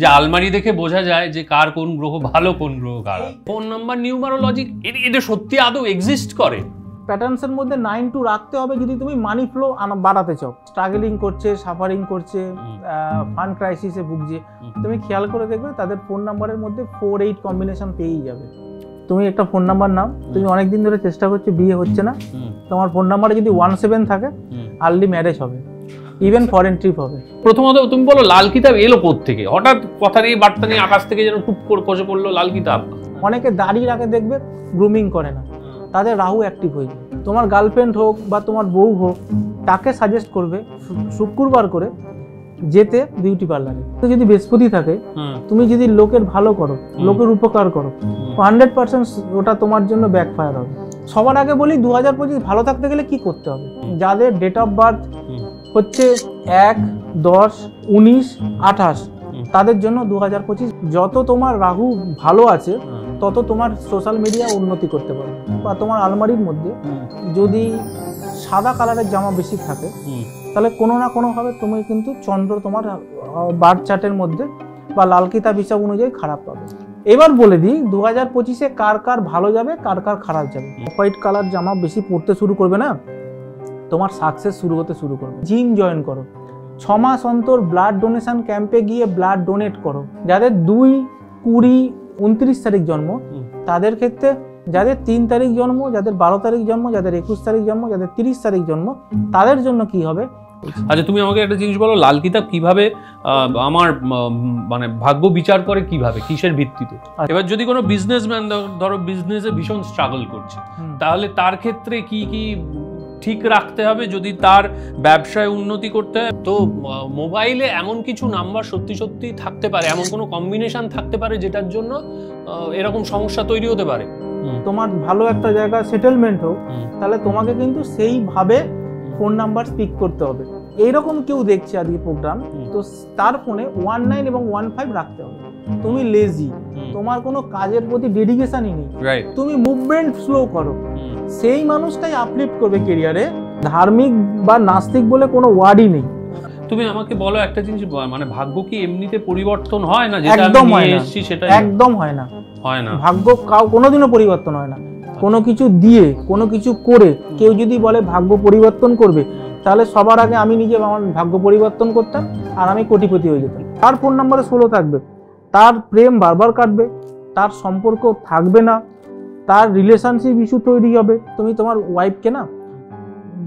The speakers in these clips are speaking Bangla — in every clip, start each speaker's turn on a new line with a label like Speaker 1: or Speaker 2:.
Speaker 1: যে আলমারি দেখে বোঝা যায় যে কার কোন গ্রহ ভালো কোন গ্রহ খারাপ। ফোন নাম্বার নিউমারোলজি এটা সত্যি আদৌ এক্সিস্ট করে?
Speaker 2: প্যাটার্নসের মধ্যে 9 to রাখতে হবে যদি তুমি মানি ফ্লো বাড়াতে চাও। স্ট্রাগলিং করছে, সাফারিং করছে, ফান্ড ক্রাইসিসে ভুগছে, তুমি খেয়াল করে দেখবে তাদের ফোন নাম্বারের মধ্যে 4-8 কম্বিনেশন পেয়েই যাবে। তুমি একটা ফোন নাম্বার নাও, তুমি অনেকদিন ধরে চেষ্টা করছো, বিয়ে হচ্ছে না, তোমার ফোন নাম্বারে যদি 17 থাকে, আর্লি ম্যারেজ হবে, ইভেন ফরেন ট্রিপ হবে।
Speaker 1: প্রথমত তুমি বলো লাল কিতাব এলো কোত্থেকে? হঠাৎ কথা নিয়ে বার্তা নিয়ে আকাশ থেকে যেন টুপ করে খসে পড়লো লাল কিতাব।
Speaker 2: অনেকে দাঁড়িয়ে রাখে দেখবে, গ্রুমিং করে না, তাদের রাহু অ্যাক্টিভ হয়ে যায়। তোমার গার্লফ্রেন্ড হোক বা তোমার বউ হোক, তাকে সাজেস্ট করবে শুক্রবার করে যেতে বিউটি পার্লারে। তো যদি বৃহস্পতি থাকে, তুমি যদি লোকের ভালো করো, লোকের উপকার করো, 100% ওটা তোমার জন্য ব্যাকফায়ার হবে। সবার আগে বলি 2025 ভালো থাকতে গেলে কি করতে হবে। যাদের ডেট অফ বার্থ হচ্ছে 1, 10, 19, 28, তাদের জন্য 2025 যত তোমার রাহু ভালো আছে তত তোমার সোশ্যাল মিডিয়া উন্নতি করতে পারবে। বা তোমার আলমারির মধ্যে যদি সাদা কালারের জামা বেশি থাকে, তাহলে কোনো না কোনোভাবে তুমি কিন্তু চন্দ্র তোমার বার্থ চার্টের মধ্যে বা লাল কিতাব হিসাব অনুযায়ী খারাপ পাবে। এবার বলে দিই 2025-এ কার কার ভালো যাবে, কার কার খারাপ যাবে। হোয়াইট কালার জামা বেশি পরতে শুরু করবে না, তোমার সাকসেস শুরু হতে শুরু করবে। জিম জয়েন করো, 6 মাস অন্তর ব্লাড ডোনেশন ক্যাম্পে গিয়ে ব্লাড ডোনেট করো। যাদের 2, 20, 29 তারিখ জন্ম, তাদের ক্ষেত্রে যাদের 3 তারিখ জন্ম, যাদের 12 তারিখ জন্ম, যাদের 21 তারিখ জন্ম, যাদের 30 তারিখ জন্ম, তাদের জন্য কি হবে?
Speaker 1: আচ্ছা, তুমি আমাকে একটা জিনিস বলো, লাল কিতাব কিভাবে আমার মানে ভাগ্য বিচার করে, কিভাবে, কিসের ভিত্তিতে? এবার যদি কোনো বিজনেসম্যান ধরো বিজনেসে ভীষণ স্ট্রাগল করছে, তাহলে তার ক্ষেত্রে কি কি ঠিক রাখতে হবে যদি তার ব্যবসায় উন্নতি করতে হয়? তো মোবাইলে এমন কিছু নাম্বার সত্যি সত্যি থাকতে পারে, এমন কোনো কম্বিনেশন থাকতে পারে যেটার জন্য এরকম সমস্যা তৈরি হতে পারে।
Speaker 2: তোমার ভালো একটা জায়গা সেটেলমেন্ট হোক, তাহলে তোমাকে কিন্তু সেইভাবে ফোন নাম্বার স্পিক করতে হবে। এইরকম কেউ দেখছে আজকে প্রোগ্রাম, তো তার ফোনে 19 এবং 15 রাখতে হবে। তুমি লেজি, তোমার কোনো কাজের প্রতি ডেডিকেশনই নেই, তুমি মুভমেন্ট স্লো করো, সেই মানুষটাই আপলিফট করবে কেরিয়ারে। ধার্মিক বা নাস্তিক বলে কোনো ওয়ার্ডই নেই।
Speaker 1: তুমি আমাকে বলো একটা জিনিস, মানে ভাগ্য কি এমনিতে পরিবর্তন হয় না?
Speaker 2: একদম হয় না, একদম হয় না, হয় না। ভাগ্য কোনোদিনও পরিবর্তন হয় না। কোনো কিছু দিয়ে, কোনো কিছু করে কেউ যদি বলে ভাগ্য পরিবর্তন করবে, তাহলে সবার আগে আমি নিজে আমার ভাগ্য পরিবর্তন করতাম আর আমি কোটিপতি হয়ে যেতাম। তার ফোন নাম্বারে 16 থাকবে, তার প্রেম বারবার কাটবে, তার সম্পর্ক থাকবে না, তার রিলেশনশিপ ইস্যু তৈরি হবে। তুমি তোমার ওয়াইফকে না,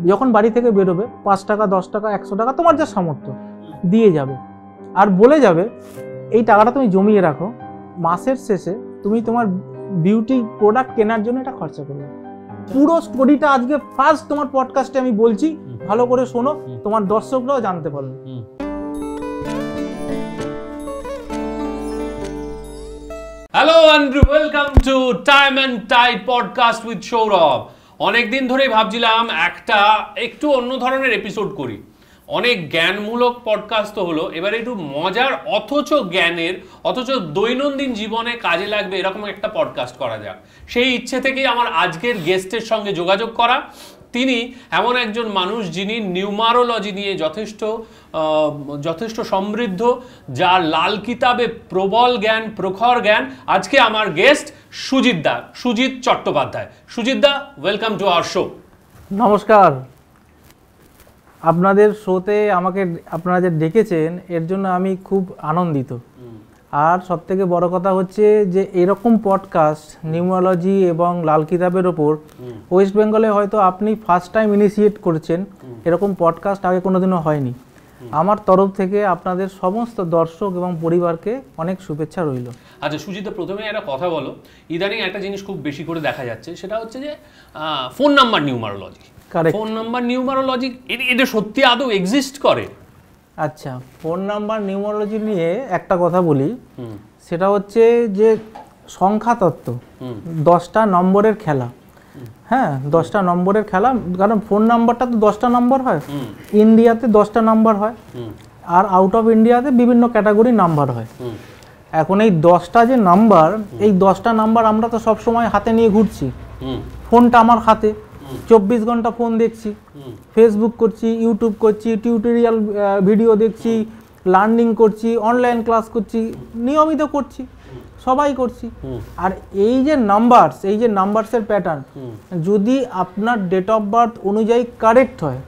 Speaker 2: যখন বাড়ি থেকে বেরোবে, 5 টাকা, 10 টাকা, 100 টাকা তোমার যা সামর্থ্য দিয়ে যাবে, আর বলে যাবে এই টাকাটা তুমি জমিয়ে রাখো, মাসের শেষে তুমি তোমার বিউটি প্রোডাক্ট কেনার জন্য এটা খরচা করবে। পুরো স্টোরিটা আজকে ফার্স্ট তোমার পডকাস্টে আমি বলছি, ভালো করে শোনো, তোমার দর্শকরাও জানতে পারবে।
Speaker 1: Hello and welcome to time and tide podcast with Sourav. অনেকদিন ধরেই ভাবছিলাম একটা একটু অন্য ধরনের এপিসোড করি। অনেক জ্ঞানমূলক পডকাস্ট তো হলো, এবার একটু মজার অথচ জ্ঞানের, অথচ দৈনন্দিন জীবনে কাজে লাগবে এরকম একটা পডকাস্ট করা যাক। সেই ইচ্ছে থেকেই আমার আজকের গেস্টের সঙ্গে যোগাযোগ করা। তিনি এমন একজন মানুষ যিনি নিউমারোলজি নিয়ে যথেষ্ট সমৃদ্ধ, যার লাল কিতাবে প্রবল জ্ঞান, প্রখর জ্ঞান। আজকে আমার guest Sujit Chattopadhyay. Sujit da, welcome to our show.
Speaker 2: নমস্কার। আপনাদের শোতে আমাকে আপনারা যে ডেকেছেন এর জন্য আমি খুব আনন্দিত। আর সবথেকে বড় কথা হচ্ছে যে এরকম পডকাস্ট নিউমারোলজি এবং লাল কিতাবের ওপর ওয়েস্ট বেঙ্গলে হয়তো আপনি ফার্স্ট টাইম ইনিশিয়েট করছেন, এরকম পডকাস্ট আগে কোনোদিনও হয়নি। আমার তরফ থেকে আপনাদের সমস্ত দর্শক এবং পরিবারকে অনেক শুভেচ্ছা রইল।
Speaker 1: আচ্ছা সুজিত, প্রথমে একটা কথা বলো, ইদানিং একটা জিনিস খুব বেশি করে দেখা যাচ্ছে, সেটা হচ্ছে যে phone number numerology. Phone number numerology এটা সত্যি আদৌ এক্সিস্ট করে?
Speaker 2: আচ্ছা, ফোন নাম্বার নিউমারোলজি নিয়ে একটা কথা বলি, সেটা হচ্ছে যে সংখ্যা তত্ত্ব, 10টা নম্বরের খেলা। হ্যাঁ, 10টা নম্বরের খেলা, কারণ ফোন নাম্বারটা তো 10টা নম্বর হয়, ইন্ডিয়াতে 10টা নাম্বার হয়, আর আউট অফ ইন্ডিয়াতে বিভিন্ন ক্যাটাগরি নাম্বার হয়। এখন এই 10টা যে নাম্বার, এই 10টা নাম্বার আমরা তো সবসময় হাতে নিয়ে ঘুরছি। ফোনটা আমার হাতে, 24 ঘন্টা ফোন দেখছি, ফেসবুক করছি, ইউটিউব করছি, টিউটোরিয়াল ভিডিও দেখছি, লার্নিং করছি, অনলাইন ক্লাস করছি, নিয়মিত করছি, সবাই করছি। আর এই যে নাম্বারসের প্যাটার্ন যদি আপনার ডেট অফ বার্থ অনুযায়ী কারেক্ট হয়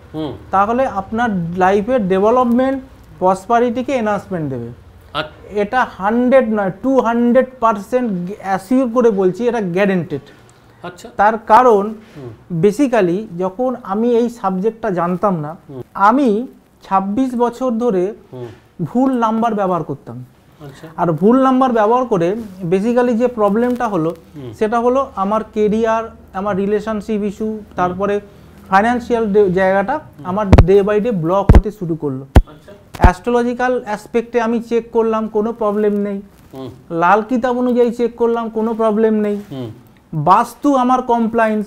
Speaker 2: তাহলে আপনার লাইফের ডেভেলপমেন্ট, প্রসপারিটিকে এনহান্সমেন্ট দেবে। এটা 100 নয় 200% অ্যাসিওর করে বলছি, এটা গ্যারেন্টেড।
Speaker 1: আচ্ছা,
Speaker 2: তার কারণ বেসিক্যালি যখন আমি এই সাবজেক্টটা জানতাম না, আমি 26 বছর ধরে ভুল নাম্বার ব্যবহার করতাম। আর ভুল নাম্বার ব্যবহার করে বেসিক্যালি যে প্রবলেমটা হলো সেটা হলো আমার কেরিয়ার, আমার রিলেশনশিপ ইস্যু, তারপরে ফাইন্যান্সিয়াল জায়গাটা আমার ডে বাই ডে ব্লক হতে শুরু করলো। অ্যাস্ট্রোলজিক্যাল অ্যাসপেক্টে আমি চেক করলাম, কোনো প্রবলেম নেই। লাল কিতাব অনুযায়ী চেক করলাম, কোনো প্রবলেম নেই। বাস্তু আমার কমপ্লায়েন্স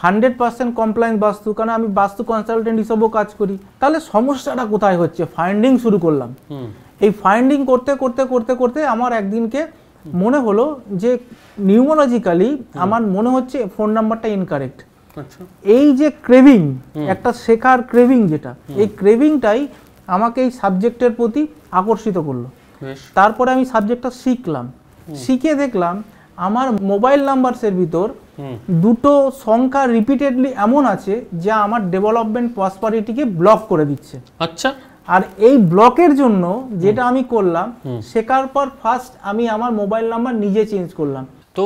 Speaker 2: 100% কমপ্লায়েন্স বাস্তু, কারণ আমি বাস্তু কনসালটেন্ট হিসেবেও কাজ করি। তাহলে সমস্যাটা কোথায় হচ্ছে? ফাইন্ডিং শুরু করলাম। এই ফাইন্ডিং করতে করতে করতে করতে আমার একদিনকে মনে হলো যে নিউমোলজিক্যালি আমার মনে হচ্ছে ফোন নাম্বারটা ইনকারেক্ট। এই যে ক্রেভিং, একটা শেখার ক্রেভিং, যেটা এই ক্রেভিংটাই আমাকে এই সাবজেক্টের প্রতি আকর্ষিত করলো। তারপরে আমি সাবজেক্টটা শিখলাম, শিখে দেখলাম আমার মোবাইল নাম্বারসের ভিতর দুটো সংখ্যা রিপিটেডলি এমন আছে যা আমার ডেভেলপমেন্ট প্রসপারিটিকে ব্লক করে দিচ্ছে।
Speaker 1: আচ্ছা,
Speaker 2: আর এই ব্লকের জন্য যেটা আমি করলাম, শেখার পর ফার্স্ট আমি আমার মোবাইল নাম্বার নিজে চেঞ্জ করলাম।
Speaker 1: তো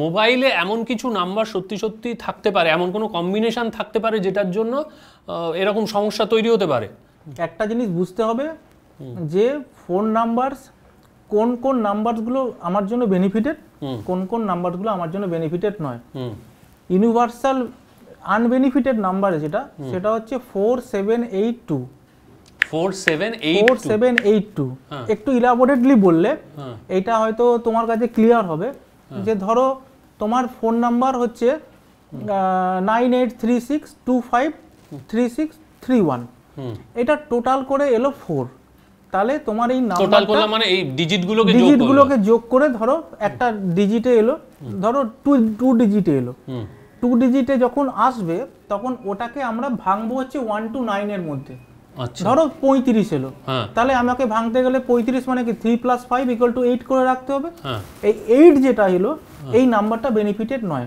Speaker 1: মোবাইলে এমন কিছু নাম্বার সত্যি সত্যি থাকতে পারে, এমন কোনো কম্বিনেশন থাকতে পারে যেটার জন্য এরকম সমস্যা তৈরি হতে পারে? একটা
Speaker 2: জিনিস বুঝতে হবে যে ফোন নাম্বারস কোন কোন নাম্বারগুলো আমার জন্য বেনিফিটেড, কোন কোন নাম্বারগুলো আমার জন্য বেনিফিটেড নয়। ইউনিভার্সাল আনবেনিফিটেড নাম্বার যেটা, সেটা হচ্ছে 4782। 4782 একটু ইলাবোরেটলি বললে এটা হয়তো তোমার কাছে ক্লিয়ার হবে। যে ধরো তোমার ফোন নাম্বার হচ্ছে 9836253631, এটা টোটাল করে এলো 4। তাহলে তোমার এই নাম্বারটা মানে এই ডিজিটগুলোকে যোগ করে ধরো একটা ডিজিটে এলো, ধরো 2 ডিজিটে এলো। 2 ডিজিটে যখন আসবে তখন ওটাকে আমরা ভাঙবো হচ্ছে 1 to 9 এর মধ্যে। ধরো 35 এলো, তাহলে আমাকে ভাঙতে গেলে 35 মানে কি 3 + 5 = 8 করে রাখতে হবে। এই 8 যেটা এলো, এই নাম্বারটা বেনিফিটেড নয়।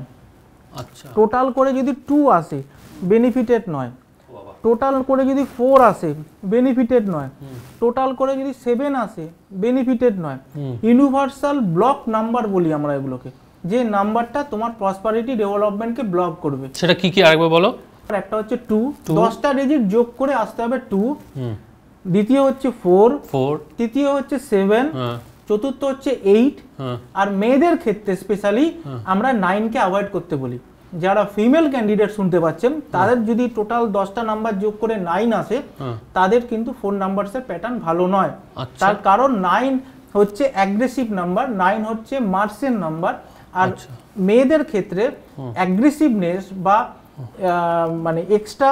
Speaker 2: আচ্ছা, টোটাল করে যদি 2 আসে বেনিফিটেড নয়, টোটাল করে যদি 4 আসে বেনিফিটেড নয়, টোটাল করে যদি 7 আসে বেনিফিটেড নয়। ইউনিভার্সাল ব্লক নাম্বার বলি আমরা এগুলোকে, যে নাম্বারটা তোমার প্রসপারিটি ডেভেলপমেন্টকে ব্লক করবে। সেটা কি কি আরেকবার বলো? একটা হচ্ছে 2, 10টা ডিজিট যোগ করে আসতে হবে 2। দ্বিতীয় হচ্ছে 4, তৃতীয় হচ্ছে 7, চতুর্থ হচ্ছে 8। আর মেয়েদের ক্ষেত্রে স্পেশালি আমরা 9কে অ্যাভয়েড করতে বলি। যারা ফিমেল ক্যান্ডিডেট শুনতে পাচ্ছেন, তাদের যদি টোটাল 10টা নাম্বার যোগ করে 9 আসে, তাদের কিন্তু ফোন নাম্বারসের প্যাটার্ন ভালো নয়। তার কারণ 9 হচ্ছে অ্যাগ্রেসিভ নাম্বার, 9 হচ্ছে মার্সের নাম্বার। আর মেয়েদের ক্ষেত্রে অ্যাগ্রেসিভনেস বা মানে এক্সট্রা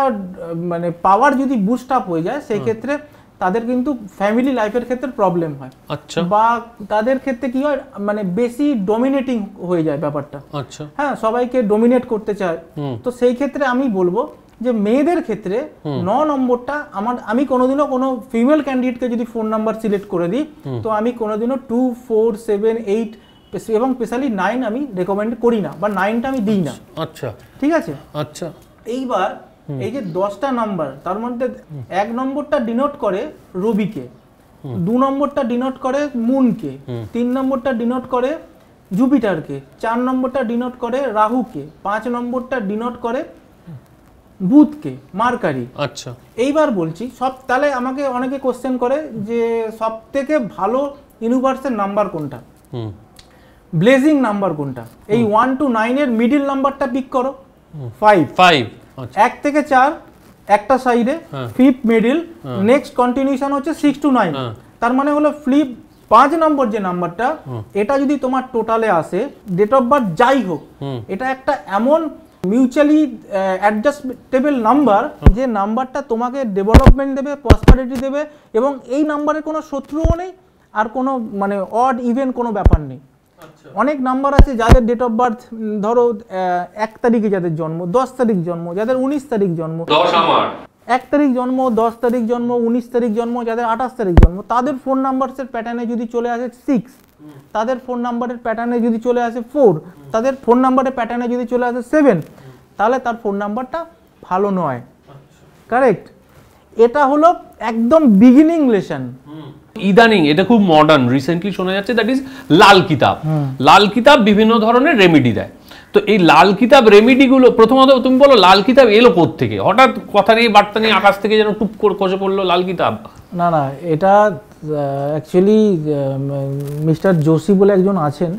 Speaker 2: মানে পাওয়ার যদি বুস্ট আপ হয়ে যায়, সেই ক্ষেত্রে তাদের কিন্তু ফ্যামিলি লাইফের ক্ষেত্রে প্রবলেম হয়। আচ্ছা, বা তাদের ক্ষেত্রে কি হয়, মানে বেশি ডমিনেটিং হয়ে যায় ব্যাপারটা। আচ্ছা, হ্যাঁ, সবাইকে ডমিনেট করতে চায়। তো সেই ক্ষেত্রে আমি বলবো যে মেয়েদের ক্ষেত্রে 9 নম্বরটা আমি কোনোদিনও কোনো ফিমেল ক্যান্ডিডেটকে যদি ফোন নাম্বার সিলেক্ট করে দিই, তো আমি কোনোদিনও 2, 4, 7, 8 এবং স্পেশালি 9 আমি রেকমেন্ড করি না, বা 9টা আমি দিই না। আচ্ছা, ঠিক আছে। আচ্ছা, এইবার এই যে 10টা নাম্বার, তার মধ্যে 1 নম্বরটা ডিনোট করে রবিকে, 2 নম্বরটা ডিনোট করে মুনকে, 3 নম্বরটা ডিনোট করে জুপিটারকে, 4 নম্বরটা ডিনোট করে রাহুকে, 5 নম্বরটা ডিনোট করে বুধকে, মার্কারি। আচ্ছা, এইবার বলছি সব, তাহলে আমাকে অনেকে কোশ্চেন করে যে সব থেকে ভালো ইউনিভার্সের নাম্বার কোনটা, ব্লেজিং নাম্বার কোনটা? এই 1 to 9 এর মিডল নাম্বারটা পিক করো। 5 1 থেকে 4 একটা সাইডে, 5th মিডল, নেক্সট কন্টিনিউশন হচ্ছে 6 to 9। তার মানে হলো ফ্লিপ 5 নম্বর যে নাম্বারটা, এটা যদি তোমার টোটালে আসে, ডেট অফ বার্থ যাই হোক, এটা একটা এমন মিউচুয়ালি অ্যাডজাস্টেবল নাম্বার যে নাম্বারটা তোমাকে ডেভেলপমেন্ট দেবে, প্রসপারিটি দেবে, এবং এই নাম্বারের কোনো শত্রুও নেই, আর কোনো মানে অড ইভেন কোনো ব্যাপার নেই। অনেক নাম্বার আছে যাদের ডেট অফ বার্থ ধরো 1 তারিখে যাদের জন্ম, 10 তারিখ জন্ম, যাদের 19 তারিখ জন্ম, 1 তারিখ জন্ম, 10 তারিখ জন্ম, 19 তারিখ জন্ম, যাদের 28 তারিখ জন্ম, তাদের ফোন নাম্বারসের প্যাটার্নে যদি চলে আসে 6, তাদের ফোন নাম্বারের প্যাটার্নে যদি চলে আসে 4, তাদের ফোন নাম্বারের প্যাটার্নে যদি চলে আসে 7, তাহলে তার ফোন নাম্বারটা ভালো নয়। কারেক্ট? এটা হলো একদম বিগিনিং লেসন।
Speaker 1: ইদানিং এটা খুব মডার্ন, রিসেন্টলি শোনা যাচ্ছে, দ্যাট ইজ লাল কিতাব। লাল কিতাব বিভিন্ন ধরনের রেমেডি দেয়। তো এই লাল কিতাব রেমেডিগুলো, প্রথমত তুমি বলো লাল কিতাব এলো কোত্থেকে? হঠাৎ কথা নিয়ে বার্তা নিয়ে আকাশ থেকে যেন টুপ করে খসে পড়লো লাল কিতাব?
Speaker 2: না না, এটা অ্যাকচুয়ালি মিস্টার যোশী বলে একজন আছেন,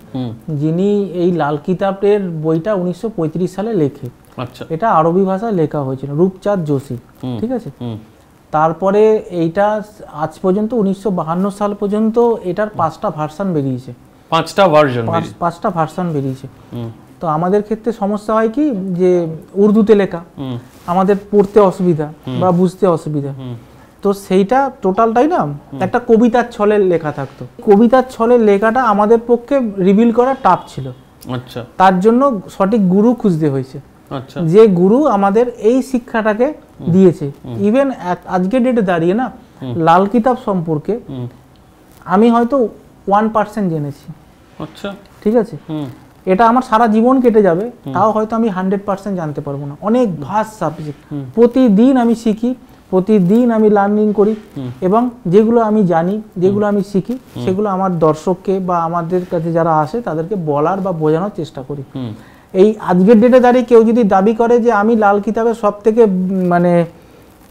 Speaker 2: যিনি এই লাল কিতাবের বইটা 1935 সালে লেখে।
Speaker 1: আচ্ছা।
Speaker 2: এটা আরবি ভাষায় লেখা হয়েছিল, রূপচাঁদ যোশী। ঠিক আছে। তারপরে এইটা আজ পর্যন্ত 1952 সাল পর্যন্ত এটার 5টা ভার্সন বেরিয়েছে। 5টা ভার্সন বেরিয়েছে। তো আমাদের ক্ষেত্রে সমস্যা হয় কি, যে উর্দুতে লেখা, আমাদের পড়তে অসুবিধা বা বুঝতে অসুবিধা। তো সেইটা টোটালটাই না একটা কবিতার ছলে লেখা থাকতো। কবিতার ছলে লেখাটা আমাদের পক্ষে রিভিল করা টাফ ছিল।
Speaker 1: আচ্ছা।
Speaker 2: তার জন্য সঠিক গুরু খুঁজতে হয়েছে।
Speaker 1: আচ্ছা।
Speaker 2: যে গুরু আমাদের এই শিক্ষাটাকে দিয়েছে। ইভেন আজকের ডেটে দাঁড়িয়ে না, লাল কিতাব সম্পর্কে আমি হয়তো 1% জেনেছি।
Speaker 1: আচ্ছা।
Speaker 2: ঠিক আছে। এটা আমার সারা জীবন কেটে যাবে, তাও হয়তো আমি 100% জানতে পারবো না। অনেক ভাস্ট সাবজেক্ট, প্রতিদিন আমি শিখি, প্রতিদিন আমি লার্নিং করি, এবং যেগুলো আমি জানি, যেগুলো আমি শিখি, সেগুলো আমার দর্শককে বা আমাদের কাছে যারা আসে তাদেরকে বলার বা বোঝানোর চেষ্টা করি। এই আজকের ডেটে দাঁড়িয়ে কেউ যদি দাবি করে যে আমি লাল কিতাবের সব থেকে মানে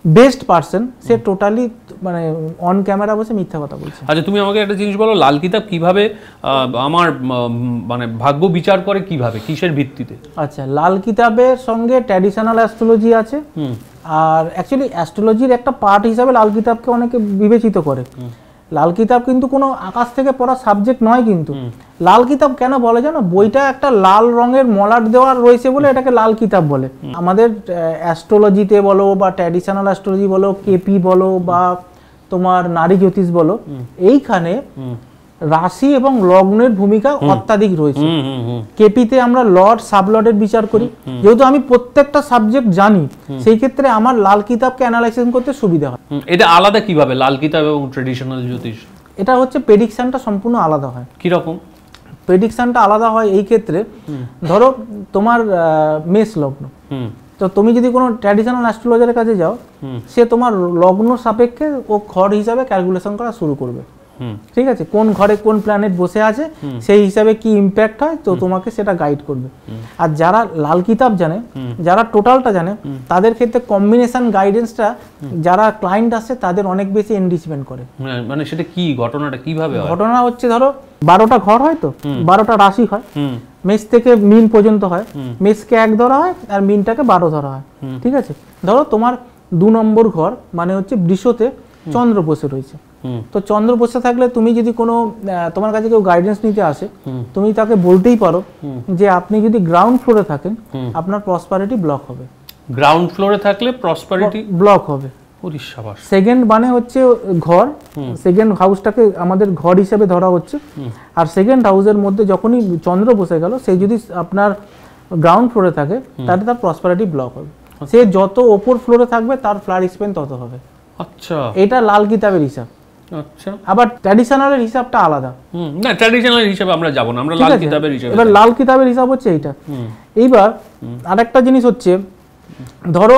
Speaker 2: বেস্ট পারসন, সে টোটালি মানে অন ক্যামেরা বসে মিথ্যা কথা বলছে।
Speaker 1: আচ্ছা, তুমি আমাকে একটা জিনিস বলো, লাল কিতাব কিভাবে আমার মানে ভাগ্য বিচার করে, কিভাবে, কিসের ভিত্তিতে?
Speaker 2: আচ্ছা, লাল কিতাবের সঙ্গে ট্র্যাডিশনাল অ্যাস্ট্রোলজি আছে, আর অ্যাকচুয়ালি অ্যাস্ট্রোলজির একটা পার্ট হিসাবে লাল কিতাবকে অনেকে বিবেচিত করে। লাল কিতাব কিন্তু কোনো আকাশ থেকে পড়া সাবজেক্ট নয়। কিন্তু লাল কিতাব কেন বলে জানো? বইটা একটা লাল রঙের মলাট দেওয়া রয়েছে বলে এটাকে লাল কিতাব বলে। আমাদের অ্যাস্ট্রোলজিতে বলো বা ট্র্যাডিশনাল অ্যাস্ট্রোলজি বলো, কেপি বলো বা তোমার নারী জ্যোতিষ বলো, এইখানে রাশি এবং লগ্নের ভূমিকা অত্যাধিক রয়েছে। কেপিতে আমরা লর্ড সাবলর্ডের বিচার করি। যেহেতু আমি প্রত্যেকটা সাবজেক্ট জানি, সেই ক্ষেত্রে আমার লাল কিতাবকে অ্যানালাইসিস করতে সুবিধা হয়।
Speaker 1: এটা আলাদা কিভাবে লাল কিতাব এবং ট্র্যাডিশনাল জ্যোতিষ?
Speaker 2: এটা হচ্ছে প্রেডিকশনটা সম্পূর্ণ আলাদা হয়।
Speaker 1: কি রকম
Speaker 2: প্রেডিকশনটা আলাদা হয়? এই ক্ষেত্রে ধরো তোমার মেষ লগ্ন, তো তুমি যদি কোনো ট্র্যাডিশনাল অ্যাস্ট্রোলজারের কাছে যাও, সে তোমার লগ্ন সাপেক্ষে ও ঘর হিসাবে ক্যালকুলেশন করা শুরু করবে। ঠিক আছে, কোন ঘরে কোন প্ল্যানেট বসে আছে সেই হিসাবে কি ইম্প্যাক্ট হয়, তো তোমাকে সেটা গাইড করবে। আর যারা লাল কিতাব জানে, যারা টোটালটা জানে, তাদের ক্ষেত্রে কম্বিনেশন গাইডেন্সটা যারা ক্লায়েন্ট আসছে তাদের অনেক বেশি এনরিচমেন্ট করে।
Speaker 1: মানে সেটা কি ঘটনাটা কিভাবে হয়?
Speaker 2: ঘটনা হচ্ছে ধরো 12টা ঘর হয়, তো 12টা রাশি হয়, মেষ থেকে মিন পর্যন্ত হয়। মেষকে 1 ধরা হয় আর মিনটাকে 12 ধরা হয়। ঠিক আছে, ধরো তোমার 2 নম্বর ঘর মানে হচ্ছে বৃষতে চন্দ্র বসে রয়েছে। তো চন্দ্র বসে থাকলে তুমি যদি কোনো তোমার কাছে কেউ গাইডেন্স নিতে আসে, তুমি তাকে বলতেই পারো যে আপনি যদি গ্রাউন্ড ফ্লোরে থাকেন, আপনার প্রসপারিটি ব্লক হবে।
Speaker 1: গ্রাউন্ড ফ্লোরে থাকলে প্রসপারিটি
Speaker 2: ব্লক হবে। সেকেন্ড মানে হচ্ছে ঘর, সেকেন্ড হাউসটাকে আমাদের ঘর হিসেবে ধরা হচ্ছে। আর সেকেন্ড হাউসের মধ্যে যখনই চন্দ্র বসে গেল, সে যদি আপনার গ্রাউন্ড ফ্লোরে থাকে, তাহলে তার প্রসপারিটি ব্লক হবে। সে যত ওপর ফ্লোরে থাকবে তার ফ্লাড স্পেন তত হবে।
Speaker 1: আচ্ছা, এটা
Speaker 2: লাল কিতাবের হিসাব।
Speaker 1: আচ্ছা,
Speaker 2: আবার ট্র্যাডিশনালের হিসাবটা আলাদা।
Speaker 1: না, ট্র্যাডিশনাল হিসাবে আমরা যাব না, আমরা লাল কিতাবের হিসাবে।
Speaker 2: এবার লাল কিতাবের হিসাব হচ্ছে এইটা। এইবার আরেকটা জিনিস হচ্ছে, ধরো